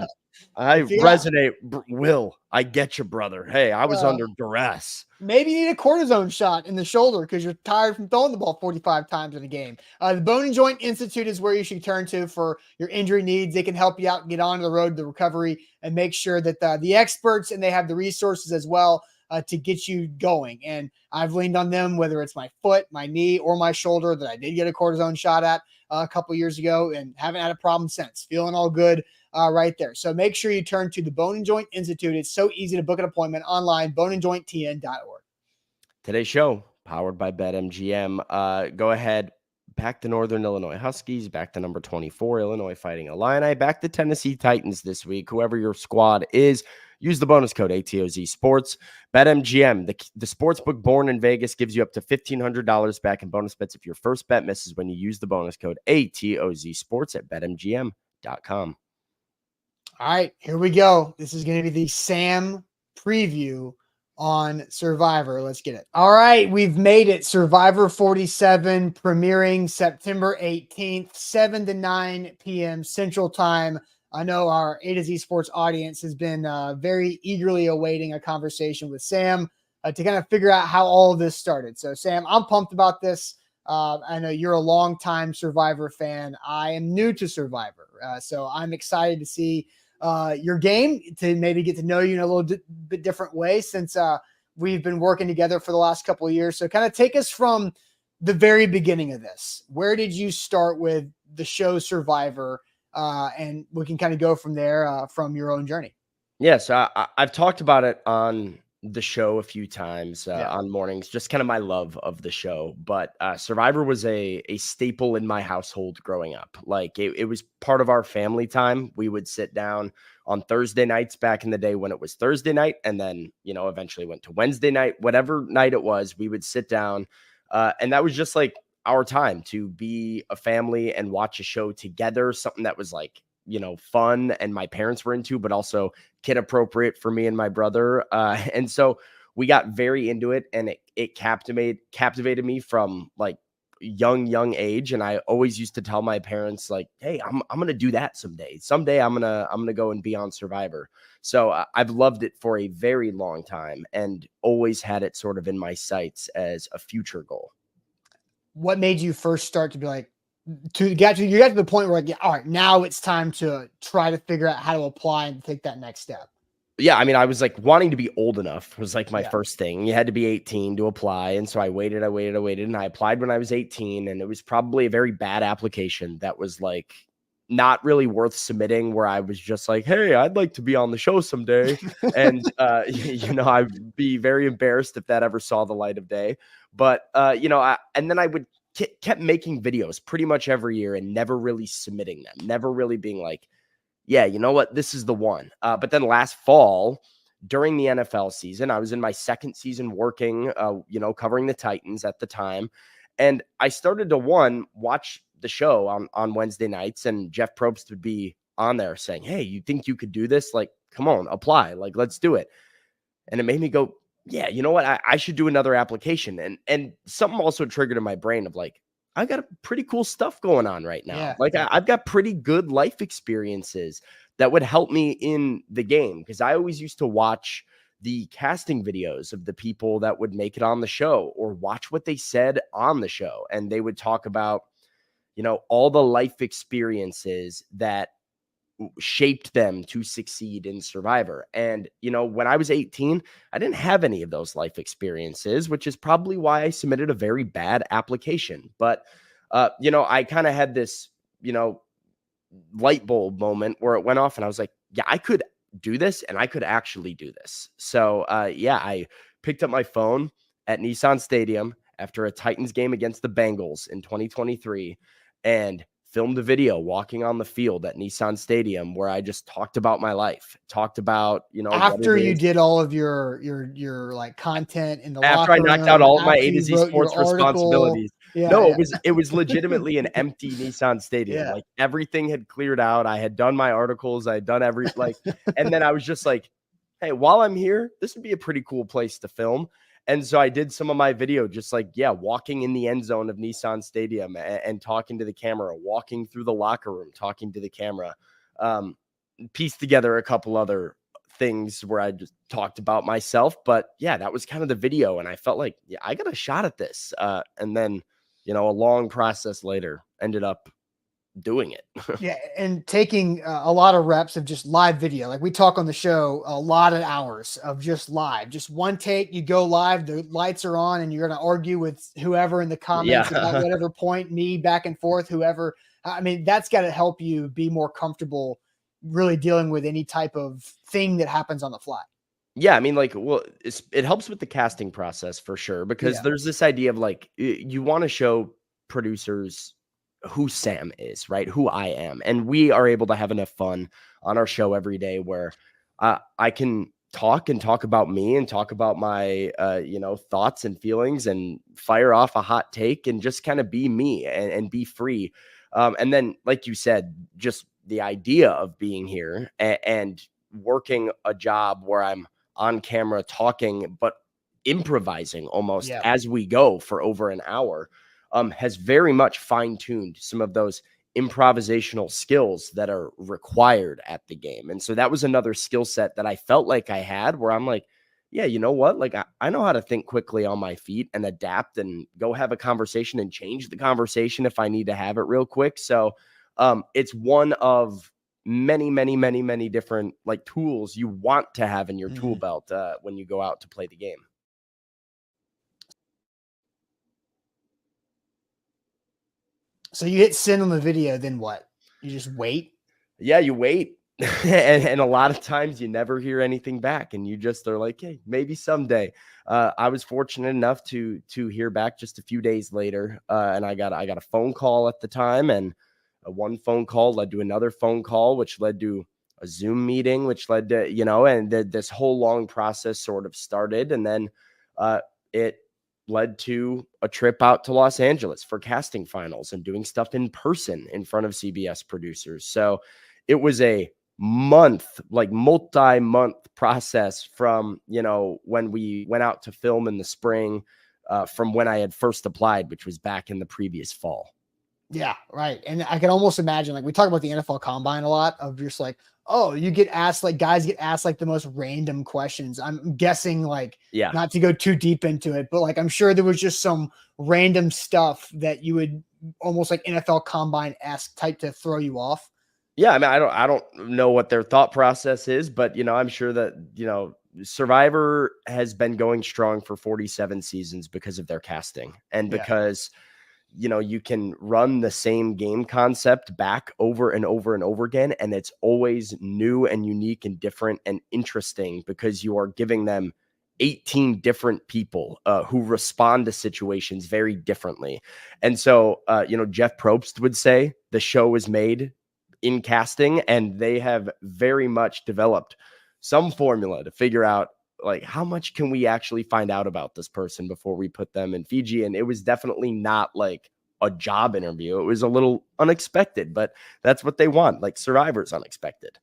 S2: resonate. Will, I get you, brother. Hey, I was under duress.
S1: Maybe you need a cortisone shot in the shoulder because you're tired from throwing the ball 45 times in a game. The Bone and Joint Institute is where you should turn to for your injury needs. They can help you out, get on the road to recovery, and make sure that the experts and they have the resources as well to get you going. And I've leaned on them, whether it's my foot, my knee, or my shoulder that I did get a cortisone shot at a couple years ago and haven't had a problem since. Feeling all good right there. So make sure you turn to the Bone and Joint Institute. It's so easy to book an appointment online, boneandjointtn.org.
S2: Today's show, powered by BetMGM. Go ahead, back the Northern Illinois Huskies, back the number 24 Illinois Fighting Illini, back the Tennessee Titans this week. Whoever your squad is, use the bonus code ATOZ Sports. BetMGM, the sportsbook born in Vegas, gives you up to $1,500 back in bonus bets if your first bet misses when you use the bonus code ATOZ Sports at BetMGM.com.
S1: All right, here we go. This is going to be the Sam preview on Survivor. Let's get it. All right, we've made it. Survivor 47 premiering September 18th, 7 to 9 p.m. Central Time. I know our A to Z Sports audience has been very eagerly awaiting a conversation with Sam to kind of figure out how all of this started. So, Sam, I'm pumped about this. I know you're a longtime Survivor fan. I am new to Survivor, so I'm excited to see your game, to maybe get to know you in a little bit different way since we've been working together for the last couple of years. So kind of take us from the very beginning of this. Where did you start with the show Survivor? And we can kind of go from there from your own journey.
S2: Yes, I've talked about it on the show a few times on mornings, just kind of my love of the show. But Survivor was a staple in my household growing up. Like it was part of our family time. We would sit down on Thursday nights back in the day when it was Thursday night, and then, eventually went to Wednesday night, whatever night it was, we would sit down. And that was just like our time to be a family and watch a show together, something that was like, fun and my parents were into, but also kid appropriate for me and my brother. And so we got very into it, and it captivated me from like young age. And I always used to tell my parents like, hey, I'm going to do that someday. Someday I'm going to go and be on Survivor. So I've loved it for a very long time and always had it sort of in my sights as a future goal.
S1: What made you first start to be like, you got to the point where like, all right, now it's time to try to figure out how to apply and take that next step?
S2: Yeah, I mean, I was like wanting to be old enough was like my first thing. You had to be 18 to apply. And so I waited, and I applied when I was 18, and it was probably a very bad application that was like not really worth submitting, where I was just like, hey, I'd like to be on the show someday. And, I'd be very embarrassed if that ever saw the light of day. But, and then I would kept making videos pretty much every year and never really submitting them, never really being like, yeah, you know what, this is the one. But then last fall, during the NFL season, I was in my second season working, covering the Titans at the time. And I started to watch the show on Wednesday nights, and Jeff Probst would be on there saying, hey, you think you could do this? Like, come on, apply, like, let's do it. And it made me go, yeah, you know what? I should do another application. And something also triggered in my brain of like, I got pretty cool stuff going on right now.
S1: Yeah.
S2: Like I've got pretty good life experiences that would help me in the game. Because I always used to watch the casting videos of the people that would make it on the show, or watch what they said on the show. And they would talk about, all the life experiences that shaped them to succeed in Survivor. And, when I was 18, I didn't have any of those life experiences, which is probably why I submitted a very bad application. But, I kind of had this, light bulb moment where it went off, and I was like, yeah, I could do this, and I could actually do this. So, I picked up my phone at Nissan Stadium after a Titans game against the Bengals in 2023 and filmed a video walking on the field at Nissan Stadium, where I just talked about my life, talked about,
S1: after you did all of your like content in the locker
S2: after I knocked out
S1: room,
S2: all of my
S1: after
S2: A to
S1: you
S2: Z
S1: wrote
S2: sports
S1: your article.
S2: responsibilities.
S1: Yeah,
S2: no,
S1: yeah.
S2: it was legitimately an empty Nissan Stadium.
S1: Yeah.
S2: Like everything had cleared out. I had done my articles. I had done and then I was just like, hey, while I'm here, this would be a pretty cool place to film. And so I did some of my video, just like, walking in the end zone of Nissan Stadium and talking to the camera, walking through the locker room, talking to the camera, pieced together a couple other things where I just talked about myself. But yeah, that was kind of the video. And I felt like, I got a shot at this. And then, a long process later, ended up doing it.
S1: Yeah, and taking a lot of reps of just live video. Like we talk on the show, a lot of hours of just live, just one take. You go live, the lights are on, and you're going to argue with whoever in the comments about whatever point, me back and forth, whoever. I mean, that's got to help you be more comfortable really dealing with any type of thing that happens on the fly.
S2: Yeah, I mean, it helps with the casting process for sure, because there's this idea of like, you want to show producers who Sam is, right? Who I am. And we are able to have enough fun on our show every day where I can talk about me and talk about my, thoughts and feelings and fire off a hot take and just kind of be me and be free. And then, like you said, just the idea of being here and working a job where I'm on camera talking, but improvising almost as we go for over an hour, has very much fine-tuned some of those improvisational skills that are required at the game. And so that was another skill set that I felt like I had, where I'm like, yeah, you know what? Like I know how to think quickly on my feet and adapt and go have a conversation and change the conversation if I need to have it real quick. So it's one of many, many, many, many different like tools you want to have in your tool belt when you go out to play the game.
S1: So you hit send on the video, then what? You just wait?
S2: Yeah, you wait. and a lot of times you never hear anything back, and you just are like, hey, maybe someday. I was fortunate enough to hear back just a few days later, and I got a phone call at the time, and one phone call led to another phone call, which led to a Zoom meeting, which led to, and this whole long process sort of started, and then it led to a trip out to Los Angeles for casting finals and doing stuff in person in front of CBS producers. So it was a multi-month process from, when we went out to film in the spring, from when I had first applied, which was back in the previous fall.
S1: Yeah, right. And I can almost imagine, like we talk about the NFL Combine a lot, of just like, oh, you get asked, like guys get asked like the most random questions. I'm guessing not to go too deep into it, but like I'm sure there was just some random stuff that you would almost like NFL Combine-esque type to throw you off.
S2: Yeah, I mean, I don't know what their thought process is, but I'm sure that Survivor has been going strong for 47 seasons because of their casting, and because you can run the same game concept back over and over and over again, and it's always new and unique and different and interesting because you are giving them 18 different people who respond to situations very differently. And so, Jeff Probst would say the show is made in casting, and they have very much developed some formula to figure out, like, how much can we actually find out about this person before we put them in Fiji? And it was definitely not like a job interview. It was a little unexpected, but that's what they want. Like, Survivor's unexpected.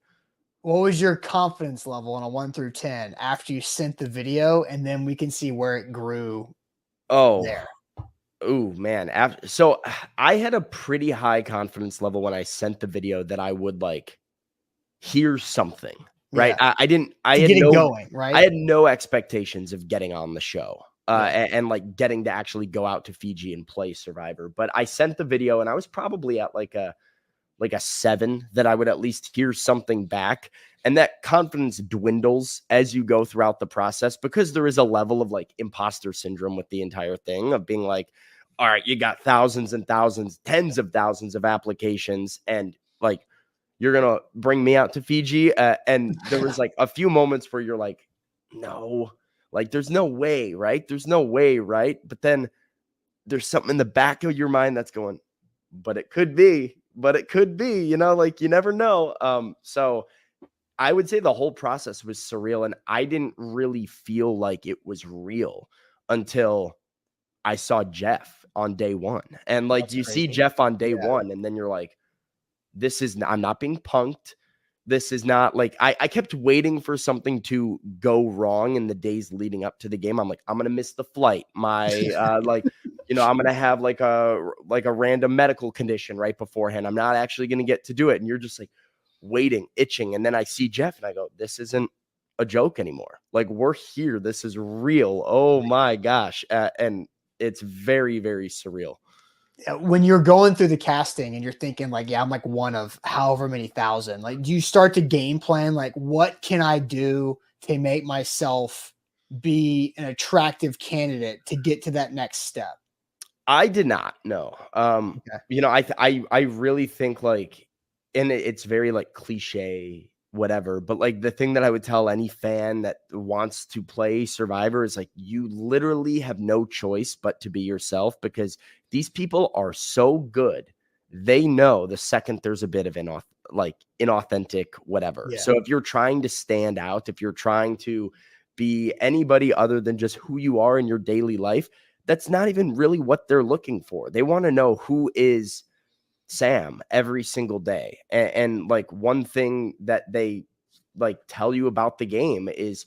S1: What was your confidence level on a 1 through 10 after you sent the video, and then we can see where it grew there?
S2: Oh man. So I had a pretty high confidence level when I sent the video that I would like hear something, right?
S1: Yeah.
S2: I had no
S1: going, right?
S2: I had no expectations of getting on the show and like getting to actually go out to Fiji and play Survivor. But I sent the video and I was probably at like a 7 that I would at least hear something back. And that confidence dwindles as you go throughout the process because there is a level of like imposter syndrome with the entire thing of being like, all right, you got thousands and thousands, tens of thousands of applications, and like, you're going to bring me out to Fiji. And there was like a few moments where you're like, no, like there's no way, right? There's no way, right? But then there's something in the back of your mind that's going, but it could be, like you never know. So I would say the whole process was surreal, and I didn't really feel like it was real until I saw Jeff on day 1. And like, you see Jeff on day 1, and then you're like, I'm not being punked. This is not like, I kept waiting for something to go wrong in the days leading up to the game. I'm like, I'm going to miss the flight. My, I'm going to have like a random medical condition right beforehand. I'm not actually going to get to do it. And you're just like waiting, itching. And then I see Jeff and I go, this isn't a joke anymore. Like, we're here. This is real. Oh my gosh. And it's very, very surreal.
S1: When you're going through the casting and you're thinking like, yeah, I'm like one of however many thousand, like, do you start to game plan? Like, what can I do to make myself be an attractive candidate to get to that next step?
S2: I did not know. I really think like, and it's very like cliche, whatever, but like the thing that I would tell any fan that wants to play Survivor is like, you literally have no choice but to be yourself, because these people are so good. They know the second there's a bit of inauthentic, whatever.
S1: Yeah.
S2: So if you're trying to stand out, if you're trying to be anybody other than just who you are in your daily life, that's not even really what they're looking for. They want to know who is Sam every single day. And like, one thing that they like tell you about the game is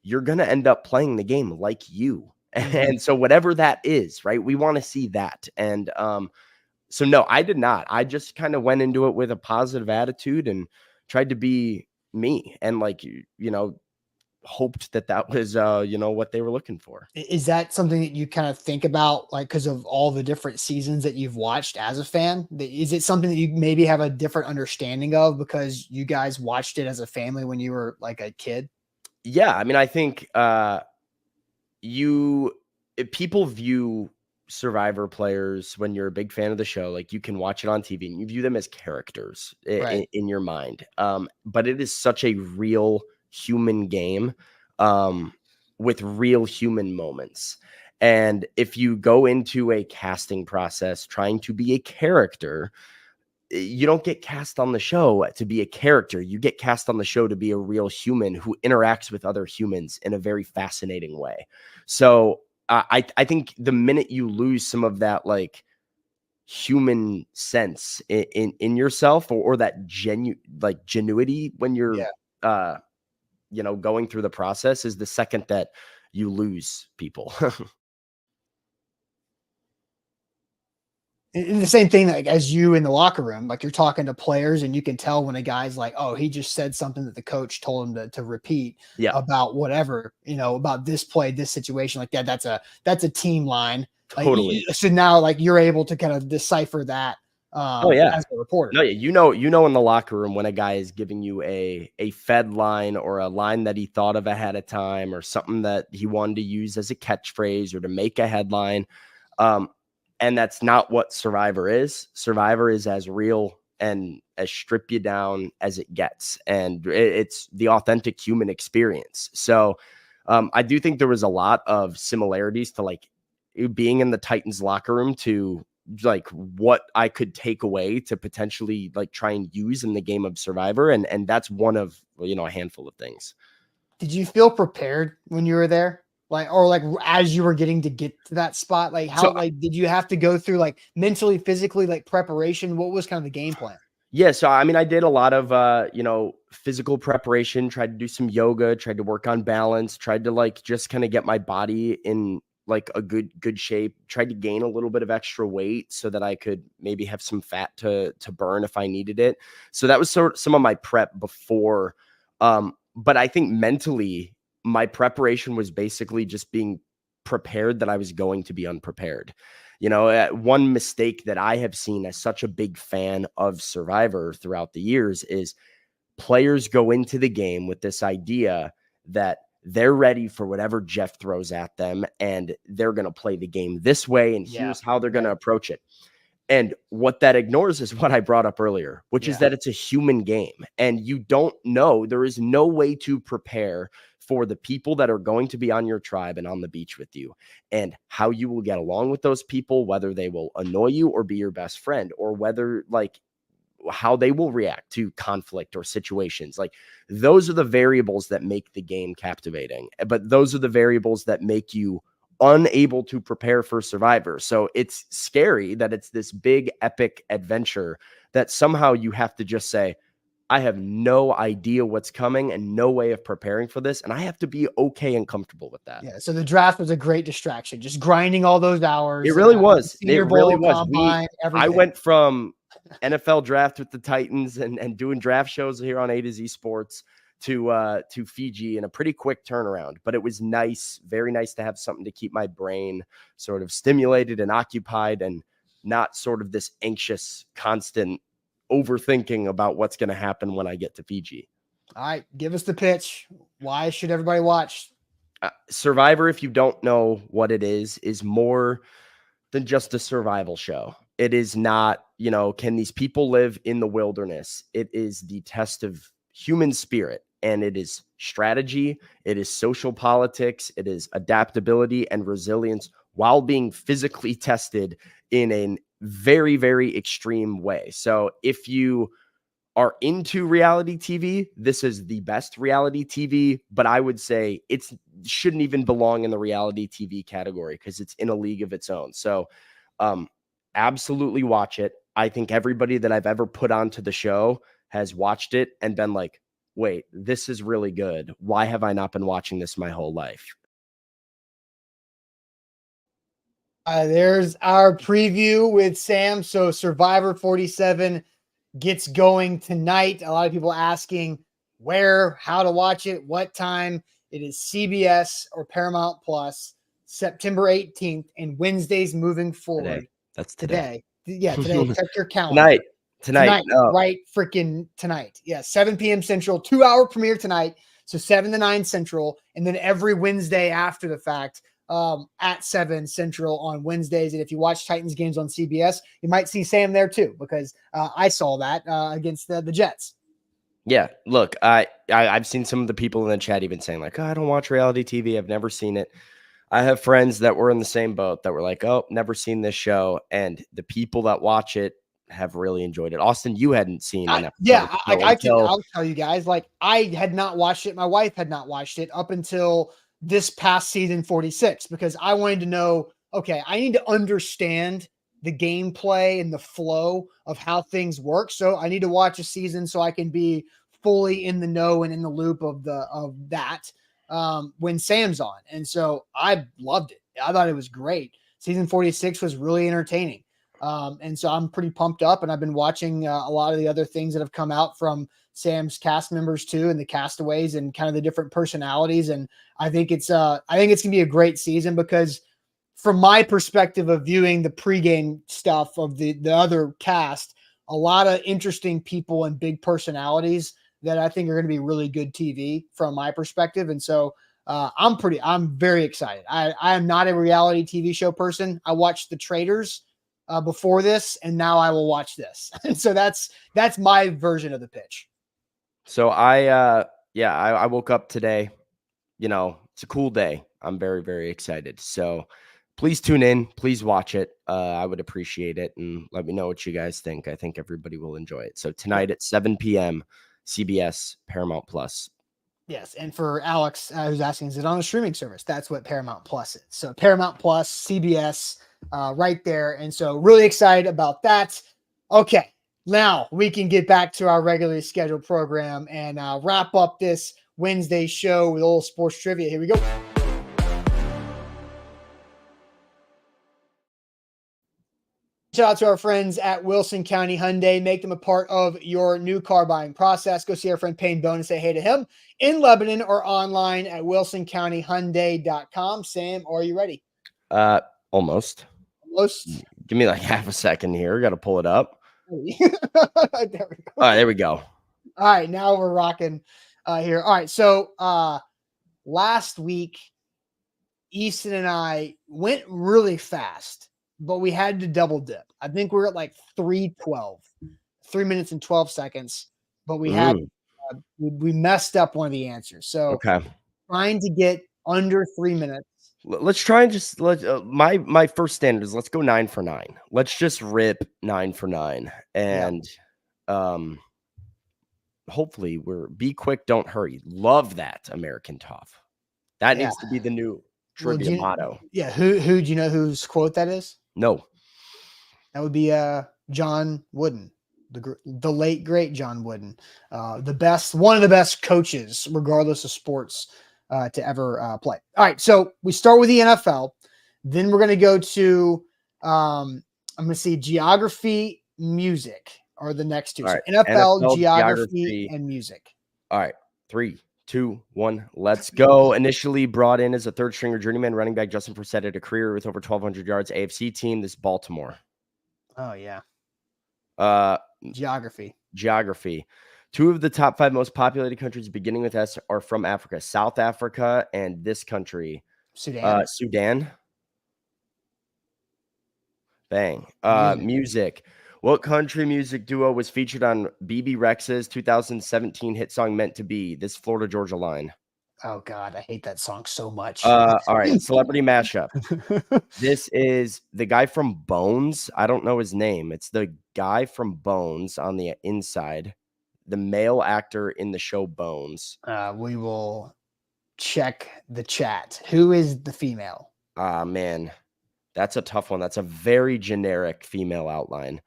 S2: you're going to end up playing the game like you. And so whatever that is, right? We want to see that. And so no, I did not. I just kind of went into it with a positive attitude and tried to be me, and like, hoped that was what they were looking for.
S1: Is that something that you kind of think about, like, because of all the different seasons that you've watched as a fan? Is it something that you maybe have a different understanding of because you guys watched it as a family when you were like a kid?
S2: Yeah, I mean, I think people view Survivor players, when you're a big fan of the show, like, you can watch it on TV and you view them as characters in your mind. But it is such a real human game with real human moments. And if you go into a casting process trying to be a character, you don't get cast on the show to be a character. You get cast on the show to be a real human who interacts with other humans in a very fascinating way. So I think the minute you lose some of that like human sense in yourself, or that genuity when you're going through the process, is the second that you lose people.
S1: And the same thing, like, as you in the locker room, like, you're talking to players and you can tell when a guy's like, oh, he just said something that the coach told him to repeat about whatever, about this play, this situation, like that. That's a team line.
S2: Totally.
S1: So now, like, you're able to kind of decipher that. As a reporter.
S2: No, in the locker room when a guy is giving you a fed line, or a line that he thought of ahead of time, or something that he wanted to use as a catchphrase or to make a headline. And that's not what Survivor is. Survivor is as real and as strip you down as it gets. And it's the authentic human experience. So I do think there was a lot of similarities to like being in the Titans locker room to like what I could take away to potentially like try and use in the game of Survivor. And that's one of, a handful of things.
S1: Did you feel prepared when you were there? Like as you were getting to get to that spot, like how, like, did you have to go through like mentally, physically, like preparation? What was kind of the game plan?
S2: Yeah. So, I mean, I did a lot of, physical preparation, tried to do some yoga, tried to work on balance, tried to like just kind of get my body in like a good shape, tried to gain a little bit of extra weight so that I could maybe have some fat to burn if I needed it. So that was some of my prep before. But I think mentally my preparation was basically just being prepared that I was going to be unprepared. One mistake that I have seen as such a big fan of Survivor throughout the years is players go into the game with this idea that they're ready for whatever Jeff throws at them and they're going to play the game this way. And here's how they're going to approach it. And what that ignores is what I brought up earlier, which is that it's a human game and you don't know, there is no way to prepare for the people that are going to be on your tribe and on the beach with you and how you will get along with those people, whether they will annoy you or be your best friend, or whether like how they will react to conflict or situations. Like those are the variables that make the game captivating, but those are the variables that make you unable to prepare for Survivor. So it's scary that it's this big epic adventure that somehow you have to just say, I have no idea what's coming and no way of preparing for this. And I have to be okay and comfortable with that.
S1: Yeah. So the draft was a great distraction, just grinding all those hours.
S2: It really was. It really was.
S1: Combine,
S2: I went from NFL draft with the Titans and doing draft shows here on A to Z Sports to Fiji in a pretty quick turnaround, but it was nice, very nice to have something to keep my brain sort of stimulated and occupied and not sort of this anxious, constant overthinking about what's going to happen when I get to Fiji.
S1: All right, give us the pitch. Why should everybody watch?
S2: Survivor, if you don't know what it is more than just a survival show. It is not, can these people live in the wilderness? It is the test of human spirit, and it is strategy. It is social politics. It is adaptability and resilience while being physically tested in a very, very extreme way. So if you are into reality TV, this is the best reality TV, but I would say it shouldn't even belong in the reality TV category because it's in a league of its own. So absolutely watch it. I think everybody that I've ever put onto the show has watched it and been like, wait, this is really good. Why have I not been watching this my whole life?
S1: There's our preview with Sam. So Survivor 47 gets going tonight. A lot of people asking where, how to watch it, what time. It is CBS or Paramount Plus, September 18th, and Wednesdays moving forward.
S2: Today. That's today.
S1: Yeah, today. Check your calendar.
S2: Tonight. No.
S1: Right freaking tonight. Yeah, 7 p.m. Central, 2-hour premiere tonight. So 7 to 9 Central. And then every Wednesday after the fact, at 7 Central on Wednesdays. And if you watch Titans games on CBS, you might see Sam there too, because I saw that against the Jets.
S2: Yeah, look, I've seen some of the people in the chat even saying like, oh, I don't watch reality TV. I've never seen it. I have friends that were in the same boat that were like, oh, never seen this show. And the people that watch it have really enjoyed it. Austin, you hadn't seen it.
S1: I'll tell you guys, like I had not watched it. My wife had not watched it up until this past season 46, because I wanted to know, okay, I need to understand the gameplay and the flow of how things work. So I need to watch a season so I can be fully in the know and in the loop of that when Sam's on. And so I loved it. I thought it was great. Season 46 was really entertaining. And so I'm pretty pumped up, and I've been watching a lot of the other things that have come out from Sam's cast members too, and the castaways and kind of the different personalities. And I think it's gonna be a great season, because from my perspective of viewing the pregame stuff of the other cast, a lot of interesting people and big personalities that I think are going to be really good TV from my perspective. And so I'm very excited. I am not a reality TV show person. I watched The Traitors before this, and now I will watch this. And so that's my version of the pitch.
S2: So I woke up today. It's a cool day. I'm very, very excited. So please tune in. Please watch it. I would appreciate it. And let me know what you guys think. I think everybody will enjoy it. So tonight at 7 p.m., CBS, Paramount Plus.
S1: Yes. And for Alex, who's asking, is it on a streaming service? That's what Paramount Plus is. So Paramount Plus, CBS, right there. And so really excited about that. Okay. Now we can get back to our regularly scheduled program and wrap up this Wednesday show with a little sports trivia. Here we go. Shout out to our friends at Wilson County Hyundai. Make them a part of your new car buying process. Go see our friend Payne Bone and say hey to him in Lebanon or online at wilsoncountyhyundai.com. Sam, are you ready?
S2: Almost.
S1: Almost.
S2: Give me like half a second here. Got to pull it up.
S1: There we go.
S2: All right, there we go.
S1: All right, now we're rocking here. All right, so last week, Easton and I went really fast, but we had to double dip. I think we were at like 3:12, 3 minutes and 12 seconds, but we had we messed up one of the answers. So trying to get under 3 minutes.
S2: Let's try and just my first standard is let's go 9 for 9. Let's just rip 9 for 9, and hopefully be quick, don't hurry. Love that American tough. That needs to be the new trivia motto.
S1: Yeah, who do you know whose quote that is?
S2: No,
S1: that would be John Wooden, the late great John Wooden, one of the best coaches, regardless of sports. To ever play. All right, so we start with the NFL. Then we're going to go to, I'm going to see geography, music are the next two. So
S2: right.
S1: NFL, geography, and music.
S2: All right, 3, 2, 1, let's go. Initially brought in as a third stringer journeyman running back, Justin Forsett had a career with over 1,200 yards. AFC team, this is Baltimore.
S1: Oh, yeah. Geography.
S2: 2 of the top 5 most populated countries beginning with S are from Africa. South Africa and this country. Sudan. Bang. Music. What country music duo was featured on BB Rex's 2017 hit song Meant to Be? This Florida Georgia line.
S1: Oh, God. I hate that song so much.
S2: All right. Celebrity mashup. This is the guy from Bones. I don't know his name. It's the guy from Bones on the inside. The male actor in the show Bones.
S1: We will check the chat. Who is the female?
S2: Man, that's a tough one. That's a very generic female outline.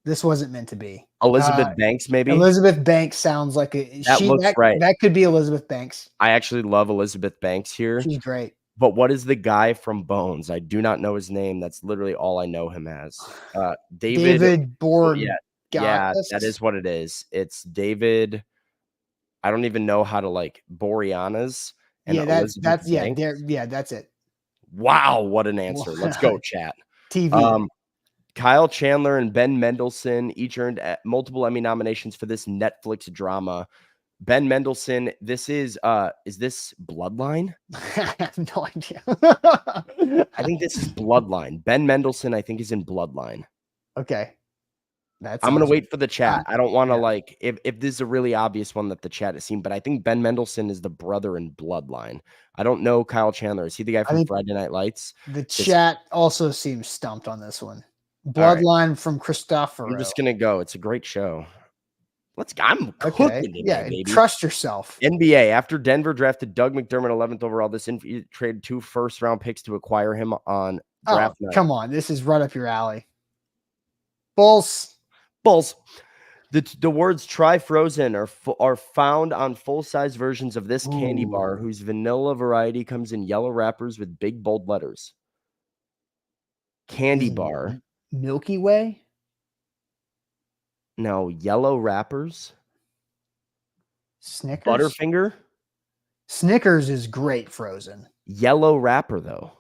S1: This wasn't meant to be.
S2: Elizabeth Banks, maybe?
S1: Elizabeth Banks sounds like
S2: right.
S1: That could be Elizabeth Banks.
S2: I actually love Elizabeth Banks here.
S1: She's great.
S2: But what is the guy from Bones? I do not know his name. That's literally all I know him as.
S1: David Board.
S2: Yeah, that is what it is. It's David. I don't even know how to Boreanaz. And
S1: that's that's it.
S2: Wow, what an answer. Let's go, chat.
S1: TV.
S2: Kyle Chandler and Ben Mendelsohn each earned multiple Emmy nominations for this Netflix drama. Ben Mendelsohn, this is this Bloodline?
S1: I have no idea.
S2: I think this is Bloodline. Ben Mendelsohn, I think, is in Bloodline.
S1: Okay.
S2: I'm going to wait for the chat. I don't want to if this is a really obvious one that the chat has seen, but I think Ben Mendelsohn is the brother in Bloodline. I don't know Kyle Chandler. Is he the guy from Friday Night Lights?
S1: The chat also seems stumped on this one. Bloodline from Christopher.
S2: I'm just going to go. It's a great show. I'm cooking today, baby.
S1: Trust yourself.
S2: NBA. After Denver drafted Doug McDermott 11th overall, this traded 2 first-round picks to acquire him on draft night.
S1: Come on. This is right up your alley. Bulls.
S2: The words "try frozen" are found on full-size versions of this candy bar, whose vanilla variety comes in yellow wrappers with big bold letters. Candy bar.
S1: Milky Way?
S2: No, yellow wrappers.
S1: Snickers?
S2: Butterfinger?
S1: Snickers is great frozen.
S2: Yellow wrapper, though.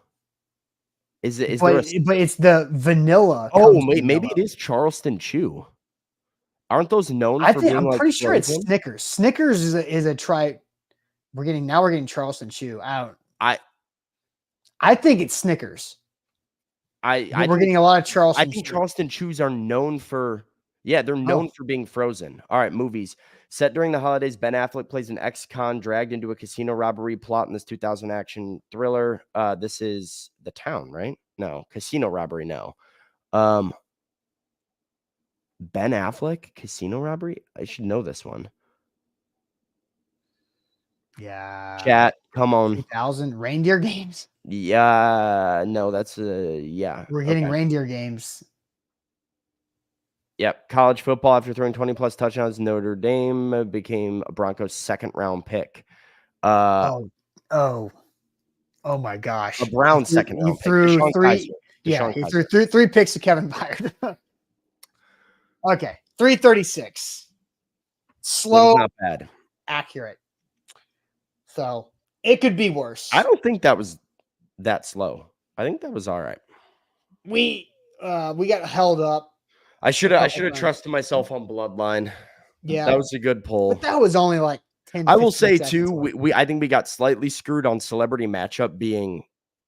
S2: But
S1: it's the vanilla.
S2: Oh, maybe it is Charleston Chew. Aren't those known for being
S1: I'm pretty sure it's
S2: frozen?
S1: Snickers. Snickers is a try. We're getting Charleston Chew.
S2: I
S1: think it's Snickers.
S2: I
S1: We're
S2: think,
S1: getting a lot of Charleston.
S2: I think
S1: Chew.
S2: Charleston Chews are known for, they're known for being frozen. All right, movies. Set during the holidays, Ben Affleck plays an ex-con dragged into a casino robbery plot in this 2000 action thriller. This is The Town, right? No, casino robbery, no. Ben Affleck, casino robbery? I should know this one.
S1: Yeah.
S2: Chat, come on.
S1: 2000 reindeer games.
S2: Yeah, no, that's yeah.
S1: We're getting reindeer games.
S2: Yep. College football, after throwing 20+ touchdowns, Notre Dame became a Broncos second-round pick.
S1: Oh my gosh.
S2: A Browns second-round pick.
S1: Threw
S2: Deshaun
S1: three.
S2: Kaiser.
S1: Yeah, he
S2: Kaiser.
S1: threw three picks to Kevin Byard. Okay, 336. Slow,
S2: not bad.
S1: Accurate. So it could be worse.
S2: I don't think that was that slow. I think that was all right.
S1: We got held up.
S2: I should have trusted myself on Bloodline.
S1: Yeah,
S2: that was a good pull.
S1: But that was only like 10.
S2: I will say too, I think we got slightly screwed on celebrity matchup being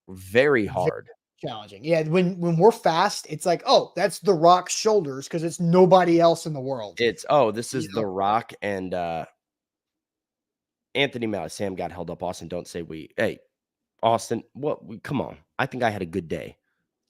S2: very hard.
S1: Challenging. Yeah, when we're fast, it's like, oh, that's The Rock's shoulders because it's nobody else in the world.
S2: It's this is The Rock and Anthony Malley. Sam got held up. Austin, don't say we. Hey, Austin, come on. I think I had a good day.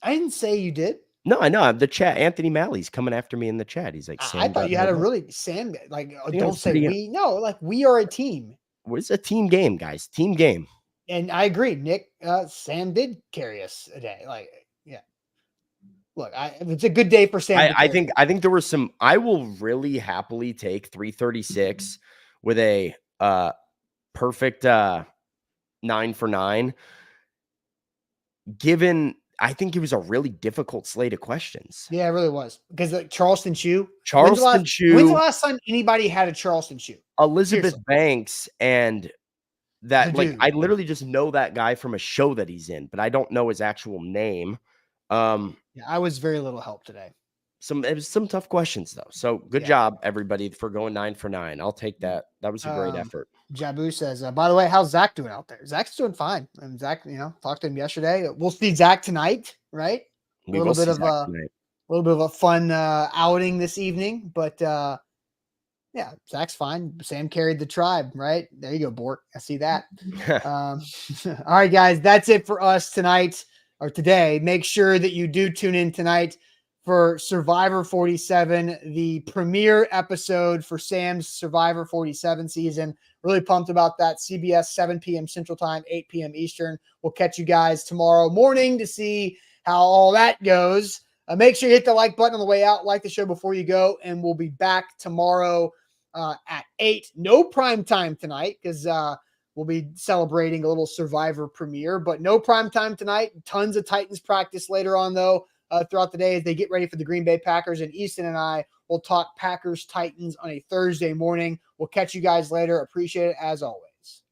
S1: I didn't say you did.
S2: No, I know. The chat. Anthony Malley's coming after me in the chat. He's like,
S1: Sam, I thought you had a really Sam. Like, don't say we. No, like we are a team.
S2: It's a team game, guys. Team game.
S1: And I agree, Nick. Sam did carry us a day. Like, yeah. Look, it's a good day for Sam.
S2: I think there were some. I will really happily take 336 with a perfect 9 for 9. Given, I think it was a really difficult slate of questions.
S1: Yeah, it really was because Charleston Chew.
S2: When's
S1: the last time anybody had a Charleston Chew?
S2: Elizabeth Banks and. That like
S1: dude.
S2: I literally just know that guy from a show that he's in, but I don't know his actual name.
S1: Yeah, I was very little help today.
S2: It was some tough questions though. So good job everybody for going 9 for 9. I'll take that. That was a great effort.
S1: Jabu says, by the way, how's Zach doing out there? Zach's doing fine. And Zach, talked to him yesterday. We'll see Zach tonight, right? A little bit of a fun outing this evening, but yeah, Zach's fine. Sam carried the tribe, right? There you go, Bork. I see that. All right, guys, that's it for us tonight or today. Make sure that you do tune in tonight for Survivor 47, the premiere episode for Sam's Survivor 47 season. Really pumped about that. CBS, 7 p.m. Central Time, 8 p.m. Eastern. We'll catch you guys tomorrow morning to see how all that goes. Make sure you hit the like button on the way out. Like the show before you go, and we'll be back tomorrow at 8. No prime time tonight because we'll be celebrating a little Survivor premiere, but no prime time tonight. Tons of Titans practice later on, though, throughout the day as they get ready for the Green Bay Packers. And Easton and I will talk Packers Titans on a Thursday morning. We'll catch you guys later. Appreciate it as always.